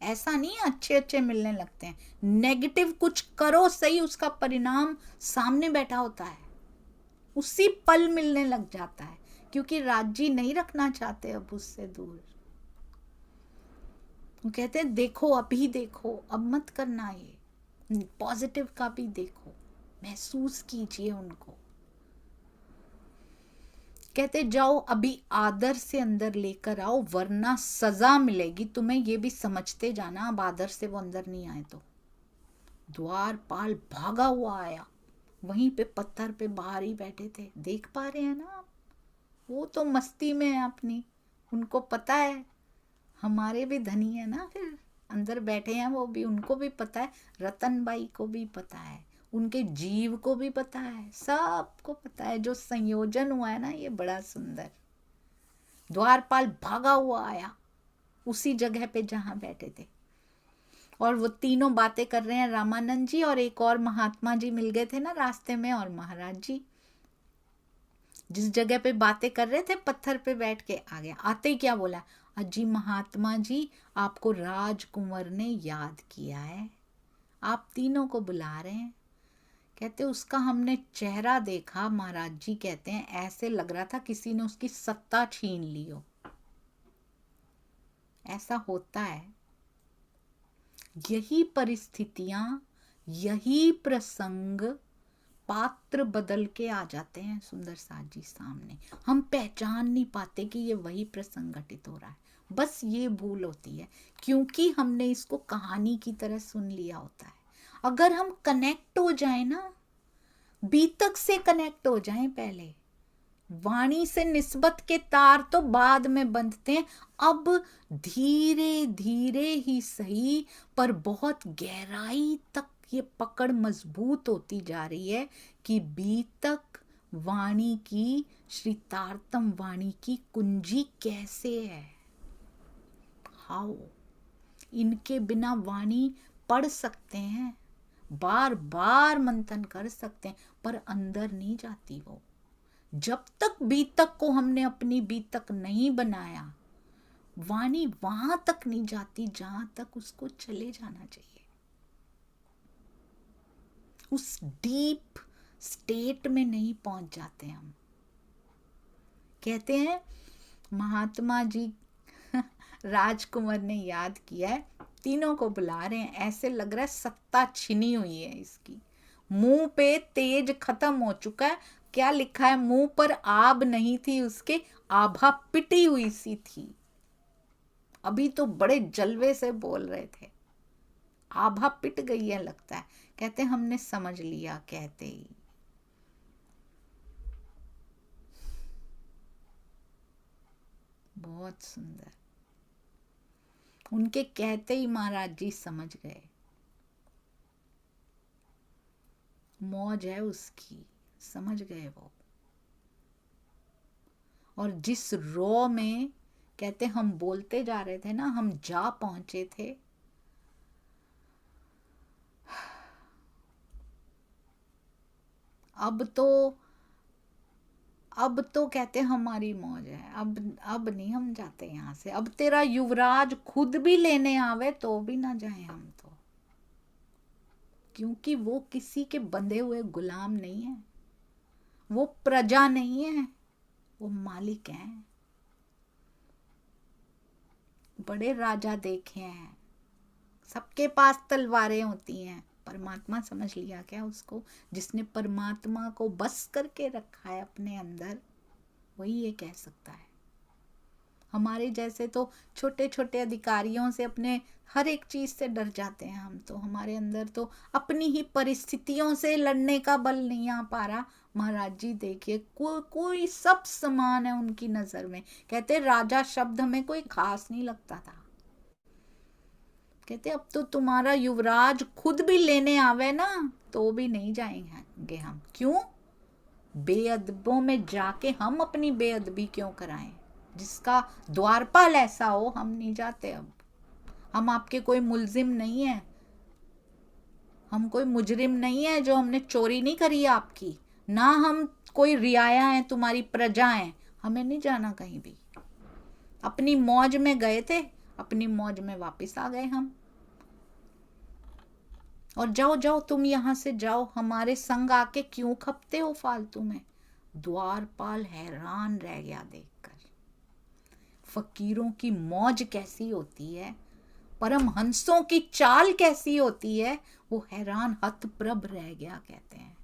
ऐसा नहीं अच्छे अच्छे मिलने लगते हैं, नेगेटिव कुछ करो सही, उसका परिणाम सामने बैठा होता है, उसी पल मिलने लग जाता है, क्योंकि राजी नहीं रखना चाहते अब उससे दूर। वो कहते हैं देखो, अभी देखो, अब मत करना, ये पॉजिटिव का भी देखो, महसूस कीजिए उनको। कहते जाओ अभी आदर से अंदर लेकर आओ, वरना सजा मिलेगी तुम्हें, ये भी समझते जाना। अब आदर से वो अंदर नहीं आए तो। द्वारपाल भागा हुआ आया, वहीं पे पत्थर पे बाहर ही बैठे थे, देख पा रहे हैं ना आप? वो तो मस्ती में है अपनी, उनको पता है हमारे भी धनी है ना, फिर अंदर बैठे हैं वो भी, उनको भी पता है, रतनबाई को भी पता है, उनके जीव को भी पता है, सबको पता है। जो संयोजन हुआ है ना, ये बड़ा सुंदर। द्वारपाल भागा हुआ आया उसी जगह पे जहां बैठे थे, और वो तीनों बातें कर रहे हैं, रामानंद जी और एक और महात्मा जी मिल गए थे ना रास्ते में, और महाराज जी जिस जगह पे बातें कर रहे थे पत्थर पे बैठ के आ गया। आते ही क्या बोला, अजी महात्मा जी, आपको राजकुंवर ने याद किया है, आप तीनों को बुला रहे हैं। कहते उसका हमने चेहरा देखा, महाराज जी कहते हैं ऐसे लग रहा था किसी ने उसकी सत्ता छीन ली हो। ऐसा होता है, यही परिस्थितियां, यही प्रसंग पात्र बदल के आ जाते हैं सुंदर साथ जी सामने। हम पहचान नहीं पाते कि ये वही प्रसंग घटित हो रहा है, बस ये भूल होती है क्योंकि हमने इसको कहानी की तरह सुन लिया होता है। अगर हम कनेक्ट हो जाए ना, बीतक से कनेक्ट हो जाएं, पहले वाणी से निस्बत के तार तो बाद में बंधते हैं, अब धीरे धीरे ही सही पर बहुत गहराई तक ये पकड़ मजबूत होती जा रही है कि बीतक वाणी की, श्री तारतम वाणी की कुंजी कैसे है, हाउ। इनके बिना वाणी पढ़ सकते हैं, बार बार मंथन कर सकते हैं, पर अंदर नहीं जाती वो। जब तक बीतक को हमने अपनी बीतक नहीं बनाया, वाणी वहां तक नहीं जाती जहां तक उसको चले जाना चाहिए। उस डीप स्टेट में नहीं पहुंच जाते हम। कहते हैं महात्मा जी राजकुमार ने याद किया है, तीनों को बुला रहे हैं, ऐसे लग रहा है सत्ता छिनी हुई है इसकी, मुंह पे तेज खत्म हो चुका है। क्या लिखा है, मुंह पर आब नहीं थी उसके, आभा पिटी हुई सी थी। अभी तो बड़े जलवे से बोल रहे थे, आभा पिट गई है लगता है। कहते हमने समझ लिया कहते ही। बहुत सुंदर, उनके कहते ही महाराज जी समझ गए, मौज है उसकी, समझ गए वो। और जिस रॉ में कहते हम बोलते जा रहे थे ना, हम जा पहुंचे थे, अब तो कहते हमारी मौज है, अब नहीं हम जाते यहां से। अब तेरा युवराज खुद भी लेने आवे तो भी ना जाए हम तो, क्योंकि वो किसी के बंधे हुए गुलाम नहीं है, वो प्रजा नहीं है, वो मालिक हैं। बड़े राजा देखे हैं, सबके पास तलवारें होती हैं, परमात्मा समझ लिया क्या उसको? जिसने परमात्मा को बस करके रखा है अपने अंदर, वही ये कह सकता है। हमारे जैसे तो छोटे छोटे अधिकारियों से, अपने हर एक चीज से डर जाते हैं हम तो। हमारे अंदर तो अपनी ही परिस्थितियों से लड़ने का बल नहीं आ पा रहा। महाराज जी देखिए, कोई सब समान है उनकी नजर में। कहते राजा शब्द हमें कोई खास नहीं लगता था। कहते अब तो तुम्हारा युवराज खुद भी लेने आवे ना तो भी नहीं जाएंगे हम। क्यों? बेअदबों में जाके हम अपनी बेअदबी क्यों कराएं? जिसका द्वारपाल ऐसा हो, हम नहीं जाते। अब हम आपके कोई मुलजिम नहीं है, हम कोई मुजरिम नहीं है जो हमने चोरी नहीं करी आपकी, ना हम कोई रियाया हैं, तुम्हारी प्रजा हैं। हमें नहीं जाना कहीं भी, अपनी मौज में गए थे, अपनी मौज में वापस आ गए हम। और जाओ जाओ तुम यहां से जाओ, हमारे संग आके क्यों खपते हो फालतू में। द्वारपाल हैरान रह गया देखकर। फकीरों की मौज कैसी होती है, परमहंसों की चाल कैसी होती है, वो हैरान हतप्रभ रह गया। कहते हैं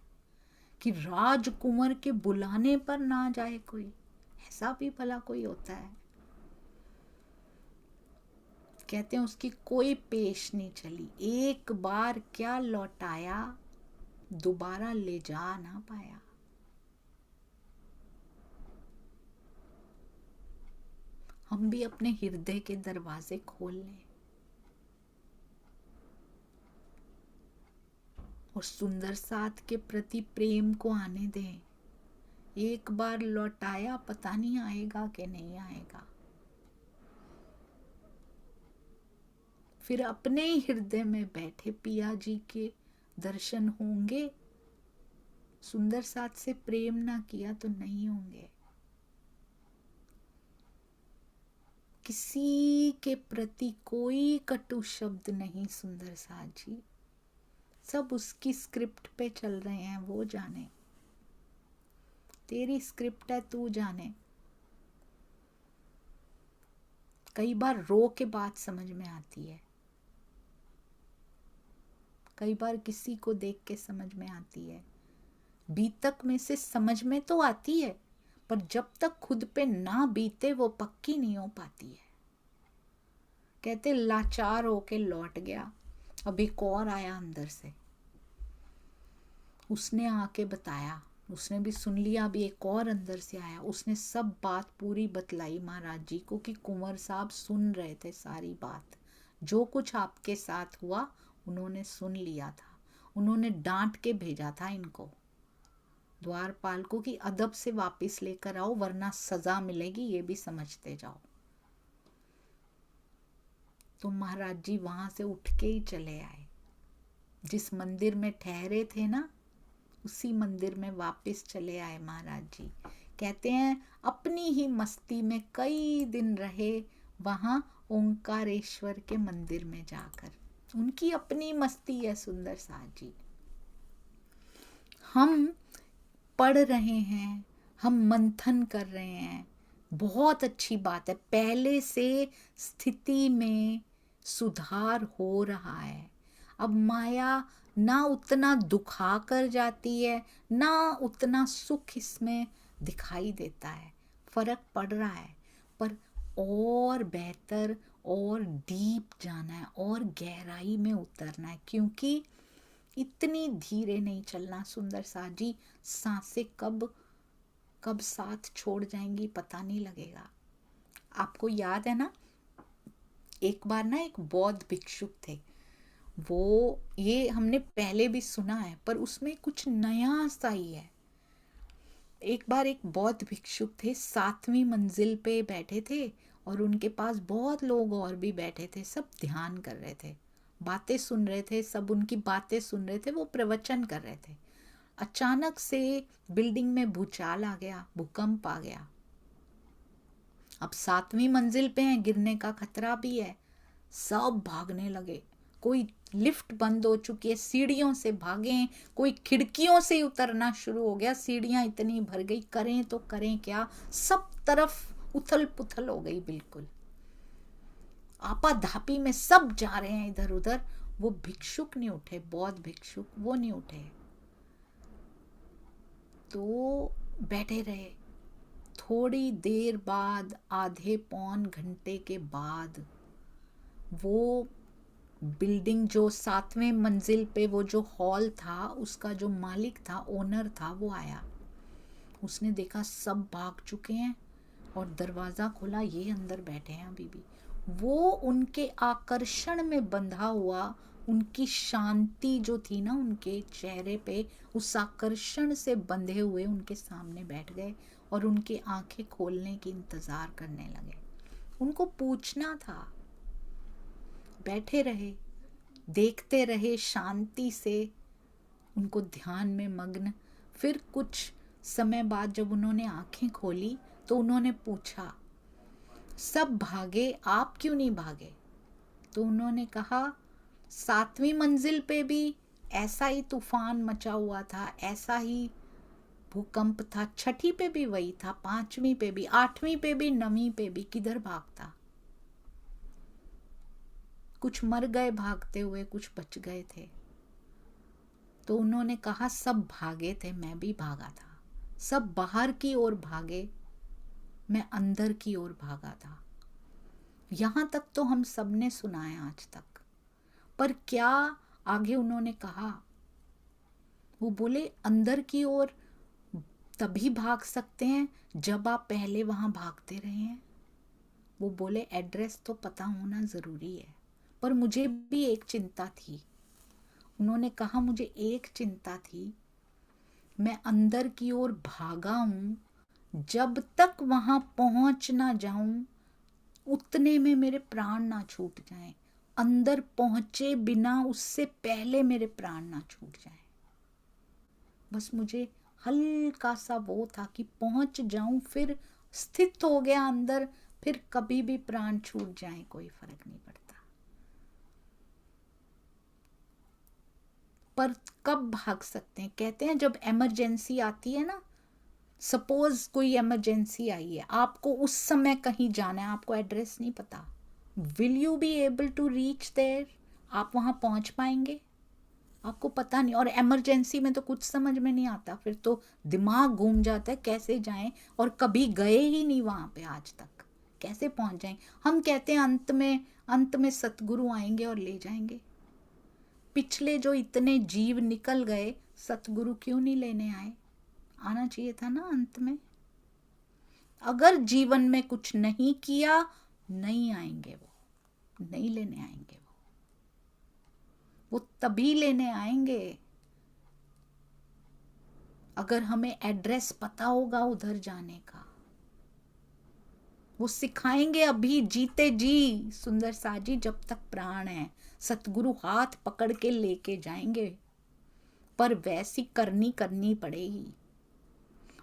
कि राजकुंवर के बुलाने पर ना जाए कोई, ऐसा भी भला कोई होता है। कहते हैं उसकी कोई पेश नहीं चली, एक बार क्या लौटाया, दोबारा ले जा ना पाया। हम भी अपने हृदय के दरवाजे खोल लें और सुंदर साथ के प्रति प्रेम को आने दें। एक बार लौटाया, पता नहीं आएगा कि नहीं आएगा। फिर अपने ही हृदय में बैठे पिया जी के दर्शन होंगे। सुंदर साथ से प्रेम ना किया तो नहीं होंगे। किसी के प्रति कोई कटु शब्द नहीं सुंदर साथ जी, सब उसकी स्क्रिप्ट पे चल रहे हैं, वो जाने। तेरी स्क्रिप्ट है, तू जाने। कई बार रो के बात समझ में आती है, कई बार किसी को देख के समझ में आती है, बीतक में से समझ में तो आती है, पर जब तक खुद पे ना बीते वो पक्की नहीं हो पाती है। कहते लाचार होके लौट गया, अब एक और आया अंदर से, उसने आके बताया, उसने भी सुन लिया। अभी एक और अंदर से आया, उसने सब बात पूरी बतलाई महाराज जी को कि कुंवर साहब सुन रहे थे सारी बात, जो कुछ आपके साथ हुआ उन्होंने सुन लिया था। उन्होंने डांट के भेजा था इनको, द्वारपाल को, कि अदब से वापस लेकर आओ वरना सजा मिलेगी, ये भी समझते जाओ। तो महाराज जी वहां से उठ के ही चले आए। जिस मंदिर में ठहरे थे ना, उसी मंदिर में वापस चले आए महाराज जी। कहते हैं अपनी ही मस्ती में कई दिन रहे वहां ओंकारेश्वर के मंदिर में जाकर। उनकी अपनी मस्ती है सुंदर साथ जी। हम पढ़ रहे हैं, हम मंथन कर रहे हैं, बहुत अच्छी बात है। पहले से स्थिति में सुधार हो रहा है। अब माया ना उतना दुखा कर जाती है, ना उतना सुख इसमें दिखाई देता है। फर्क पड़ रहा है, पर और बेहतर और डीप जाना है और गहराई में उतरना है, क्योंकि इतनी धीरे नहीं चलना सुंदर साथ जी। सांसें कब साथ छोड़ जाएंगी पता नहीं लगेगा। आपको याद है ना, एक बार ना एक बौद्ध भिक्षुक थे, वो ये हमने पहले भी सुना है पर उसमें कुछ नया सा ही है। एक बार एक बौद्ध भिक्षुक थे, 7वीं मंजिल पे बैठे थे और उनके पास बहुत लोग और भी बैठे थे, सब ध्यान कर रहे थे, बातें सुन रहे थे, सब उनकी बातें सुन रहे थे, वो प्रवचन कर रहे थे। अचानक से बिल्डिंग में भूचाल आ गया, भूकंप आ गया। अब 7वीं मंजिल पे हैं, गिरने का खतरा भी है। सब भागने लगे, कोई लिफ्ट बंद हो चुकी है, सीढ़ियों से भागे, कोई खिड़कियों से उतरना शुरू हो गया, सीढ़ियां इतनी भर गई, करें तो करें क्या, सब तरफ उथल पुथल हो गई बिल्कुल। आपाधापी में सब जा रहे हैं इधर उधर। वो भिक्षुक नहीं उठे, बौद्ध भिक्षुक, वो नहीं उठे, तो बैठे रहे। थोड़ी देर बाद, आधे पौन घंटे के बाद, वो बिल्डिंग जो 7वें मंजिल पे वो जो हॉल था, उसका जो मालिक था, ओनर था, वो आया। उसने देखा सब भाग चुके हैं और दरवाज़ा खोला, ये अंदर बैठे हैं अभी भी। वो उनके आकर्षण में बंधा हुआ, उनकी शांति जो थी ना उनके चेहरे पे, उस आकर्षण से बंधे हुए उनके सामने बैठ गए और उनकी आंखें खोलने की इंतज़ार करने लगे। उनको पूछना था, बैठे रहे, देखते रहे शांति से, उनको ध्यान में मग्न। फिर कुछ समय बाद जब उन्होंने आंखें खोली तो उन्होंने पूछा, सब भागे, आप क्यों नहीं भागे? तो उन्होंने कहा 7वीं मंजिल पे भी ऐसा ही तूफान मचा हुआ था, ऐसा ही भूकंप था, 6ठी पे भी वही था, 5वीं पे भी, 8वीं पे भी, 9वीं पे भी, किधर भागता? कुछ मर गए भागते हुए, कुछ बच गए थे। तो उन्होंने कहा सब भागे थे, मैं भी भागा था। सब बाहर की ओर भागे, मैं अंदर की ओर भागा था। यहां तक तो हम सबने सुना है आज तक, पर क्या आगे उन्होंने कहा, वो बोले अंदर की ओर तभी भाग सकते हैं जब आप पहले वहां भागते रहे हैं। वो बोले एड्रेस तो पता होना जरूरी है, पर मुझे भी एक चिंता थी। उन्होंने कहा मुझे एक चिंता थी, मैं अंदर की ओर भागा हूं, जब तक वहां पहुंच ना जाऊं उतने में मेरे प्राण ना छूट जाएं, अंदर पहुंचे बिना उससे पहले मेरे प्राण ना छूट जाएं। बस मुझे हल्का सा वो था कि पहुंच जाऊं, फिर स्थित हो गया अंदर, फिर कभी भी प्राण छूट जाए कोई फर्क नहीं पड़ता। पर कब भाग सकते हैं? कहते हैं जब इमरजेंसी आती है ना, सपोज कोई इमरजेंसी आई है, आपको उस समय कहीं जाना है, आपको एड्रेस नहीं पता, will you be able to reach there? आप वहां पहुंच पाएंगे? आपको पता नहीं, और इमरजेंसी में तो कुछ समझ में नहीं आता, फिर तो दिमाग घूम जाता है कैसे जाएं, और कभी गए ही नहीं वहां पे आज तक, कैसे पहुंच जाएं? हम कहते हैं अंत में सतगुरु आएंगे और ले जाएंगे। पिछले जो इतने जीव निकल गए, सतगुरु क्यों नहीं लेने आए? आना चाहिए था ना अंत में। अगर जीवन में कुछ नहीं किया, नहीं आएंगे, वो नहीं लेने आएंगे, वो तभी लेने आएंगे अगर हमें एड्रेस पता होगा उधर जाने का। वो सिखाएंगे अभी जीते जी, सुंदर साजी, जब तक प्राण है सतगुरु हाथ पकड़ के लेके जाएंगे, पर वैसी करनी पड़ेगी।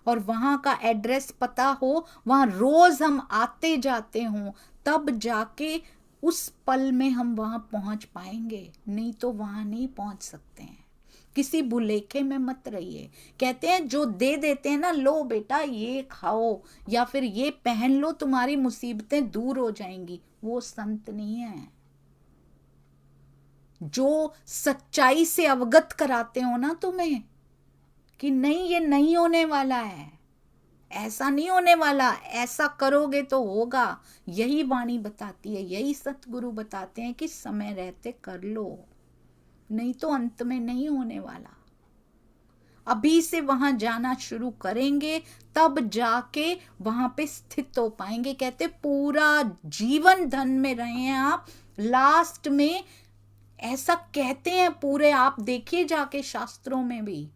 और वहां का एड्रेस पता हो, वहां रोज हम आते जाते हों, तब जाके उस पल में हम वहां पहुंच पाएंगे, नहीं तो वहां नहीं पहुंच सकते हैं। किसी भुलेखे में मत रहिए। कहते हैं जो दे देते हैं ना, लो बेटा ये खाओ या फिर ये पहन लो, तुम्हारी मुसीबतें दूर हो जाएंगी, वो संत नहीं है। जो सच्चाई से अवगत कराते हो ना तुम्हें कि नहीं ये नहीं होने वाला है, ऐसा नहीं होने वाला, ऐसा करोगे तो होगा, यही वाणी बताती है, यही सतगुरु बताते हैं कि समय रहते कर लो, नहीं तो अंत में नहीं होने वाला। अभी से वहां जाना शुरू करेंगे तब जाके वहां पे स्थित हो पाएंगे। कहते पूरा जीवन धन में रहे हैं आप, लास्ट में ऐसा कहते हैं पूरे, आप देखिए जाके शास्त्रों में भी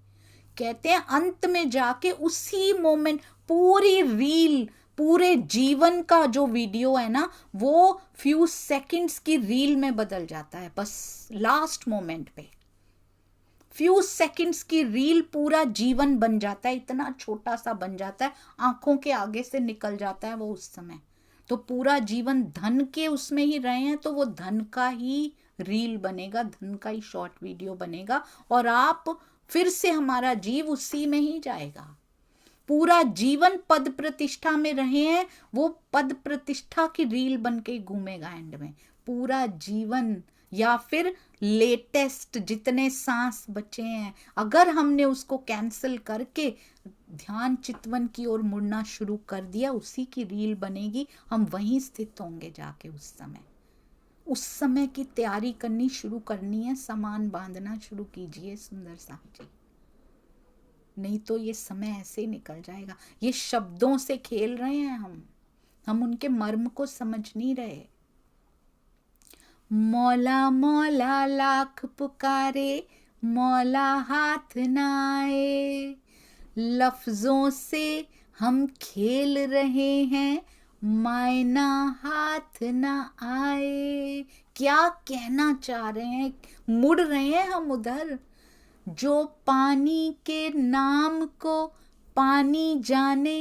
कहते हैं अंत में जाके उसी मोमेंट पूरी रील, पूरे जीवन का जो वीडियो है ना, वो फ्यू सेकंड्स की रील में बदल जाता है। बस लास्ट मोमेंट पे फ्यू सेकंड्स की रील पूरा जीवन बन जाता है, इतना छोटा सा बन जाता है, आंखों के आगे से निकल जाता है वो उस समय। तो पूरा जीवन धन के उसमें ही रहे हैं, तो वो धन का ही रील बनेगा, धन का ही शॉर्ट वीडियो बनेगा, और आप फिर से हमारा जीव उसी में ही जाएगा। पूरा जीवन पद प्रतिष्ठा में रहे हैं, वो पद प्रतिष्ठा की रील बन के घूमेगा एंड में पूरा जीवन। या फिर लेटेस्ट जितने सांस बचे हैं, अगर हमने उसको कैंसिल करके ध्यान चितवन की ओर मुड़ना शुरू कर दिया, उसी की रील बनेगी, हम वहीं स्थित होंगे जाके उस समय की तैयारी करनी शुरू करनी है, सामान बांधना शुरू कीजिए सुंदर साहब जी, नहीं तो ये समय ऐसे ही निकल जाएगा। ये शब्दों से खेल रहे हैं हम उनके मर्म को समझ नहीं रहे। मौला मौला लाख पुकारे, मौला हाथ ना आए, लफ्जों से हम खेल रहे हैं, मायना हाथ ना आए। क्या कहना चाह रहे हैं? मुड़ रहे हैं हम उधर, जो पानी के नाम को पानी जाने,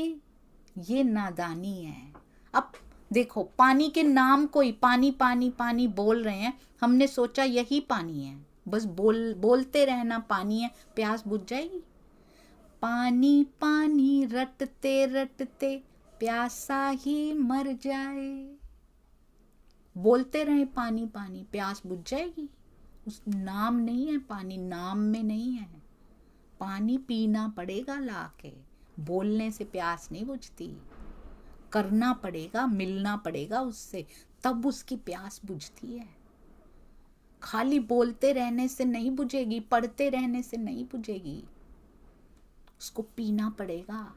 ये नादानी है। अब देखो पानी के नाम को ही पानी पानी पानी बोल रहे हैं, हमने सोचा यही पानी है, बस बोलते रहना पानी है, प्यास बुझ जाएगी। पानी पानी रटते रटते प्यासा ही मर जाए, बोलते रहे पानी पानी, प्यास बुझ जाएगी। उस नाम नहीं है पानी, नाम में नहीं है। पानी पीना पड़ेगा लाके, बोलने से प्यास नहीं बुझती, करना पड़ेगा, मिलना पड़ेगा उससे, तब उसकी प्यास बुझती है। खाली बोलते रहने से नहीं बुझेगी, पढ़ते रहने से नहीं बुझेगी, उसको पीना पड़ेगा,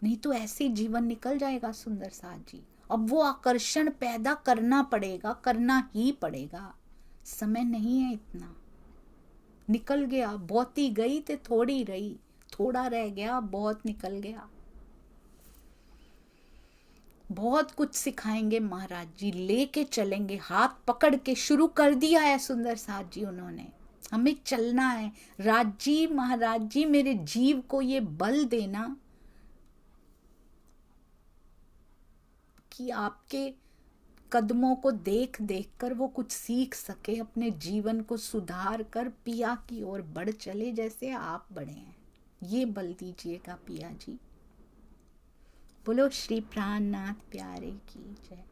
नहीं तो ऐसे जीवन निकल जाएगा। सुंदर साथ जी, अब वो आकर्षण पैदा करना पड़ेगा, करना ही पड़ेगा। समय नहीं है इतना, निकल गया, बहुत ही गई ते थोड़ी रही, थोड़ा रह गया, बहुत निकल गया। बहुत कुछ सिखाएंगे महाराज जी, लेके चलेंगे, हाथ पकड़ के शुरू कर दिया है सुंदर साथ जी उन्होंने, हमें चलना है। राज जी महाराज जी मेरे जीव को ये बल देना कि आपके कदमों को देख देख कर वो कुछ सीख सके, अपने जीवन को सुधार कर पिया की ओर बढ़ चले जैसे आप बढ़े हैं। ये बल दीजिएगा पिया जी। बोलो श्री प्राणनाथ प्यारे की जय,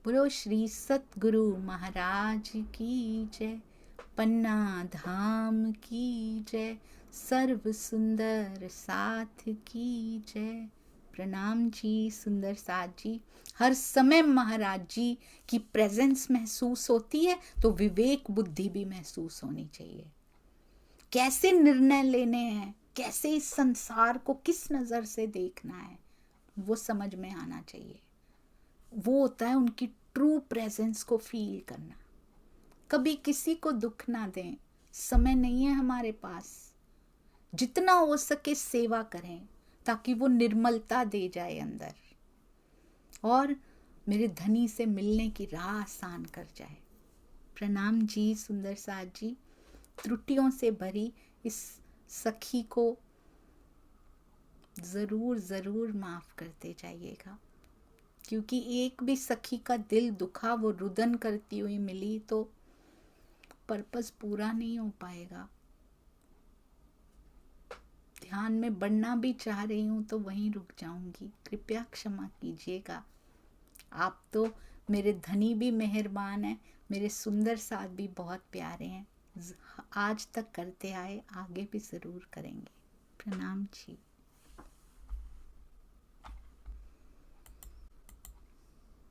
बोलो श्री सतगुरु महाराज की जय, पन्ना धाम की जय, सर्व सुंदर साथ की जय। प्रणाम जी सुंदर साथ जी। हर समय महाराज जी की प्रेजेंस महसूस होती है तो विवेक बुद्धि भी महसूस होनी चाहिए। कैसे निर्णय लेने हैं, कैसे इस संसार को किस नजर से देखना है, वो समझ में आना चाहिए। वो होता है उनकी ट्रू प्रेजेंस को फील करना। कभी किसी को दुख ना दें, समय नहीं है हमारे पास, जितना हो सके सेवा करें ताकि वो निर्मलता दे जाए अंदर और मेरे धनी से मिलने की राह आसान कर जाए। प्रणाम जी सुंदर साथ जी। त्रुटियों से भरी इस सखी को जरूर जरूर माफ करते जाइएगा, क्योंकि एक भी सखी का दिल दुखा, वो रुदन करती हुई मिली तो पर्पस पूरा नहीं हो पाएगा। ध्यान में बढ़ना भी चाह रही हूं तो वहीं रुक जाऊंगी, कृपया क्षमा कीजिएगा। आप तो मेरे धनी भी मेहरबान हैं, मेरे सुंदर साथ भी बहुत प्यारे हैं, आज तक करते आए, आगे भी जरूर करेंगे। प्रणाम जी।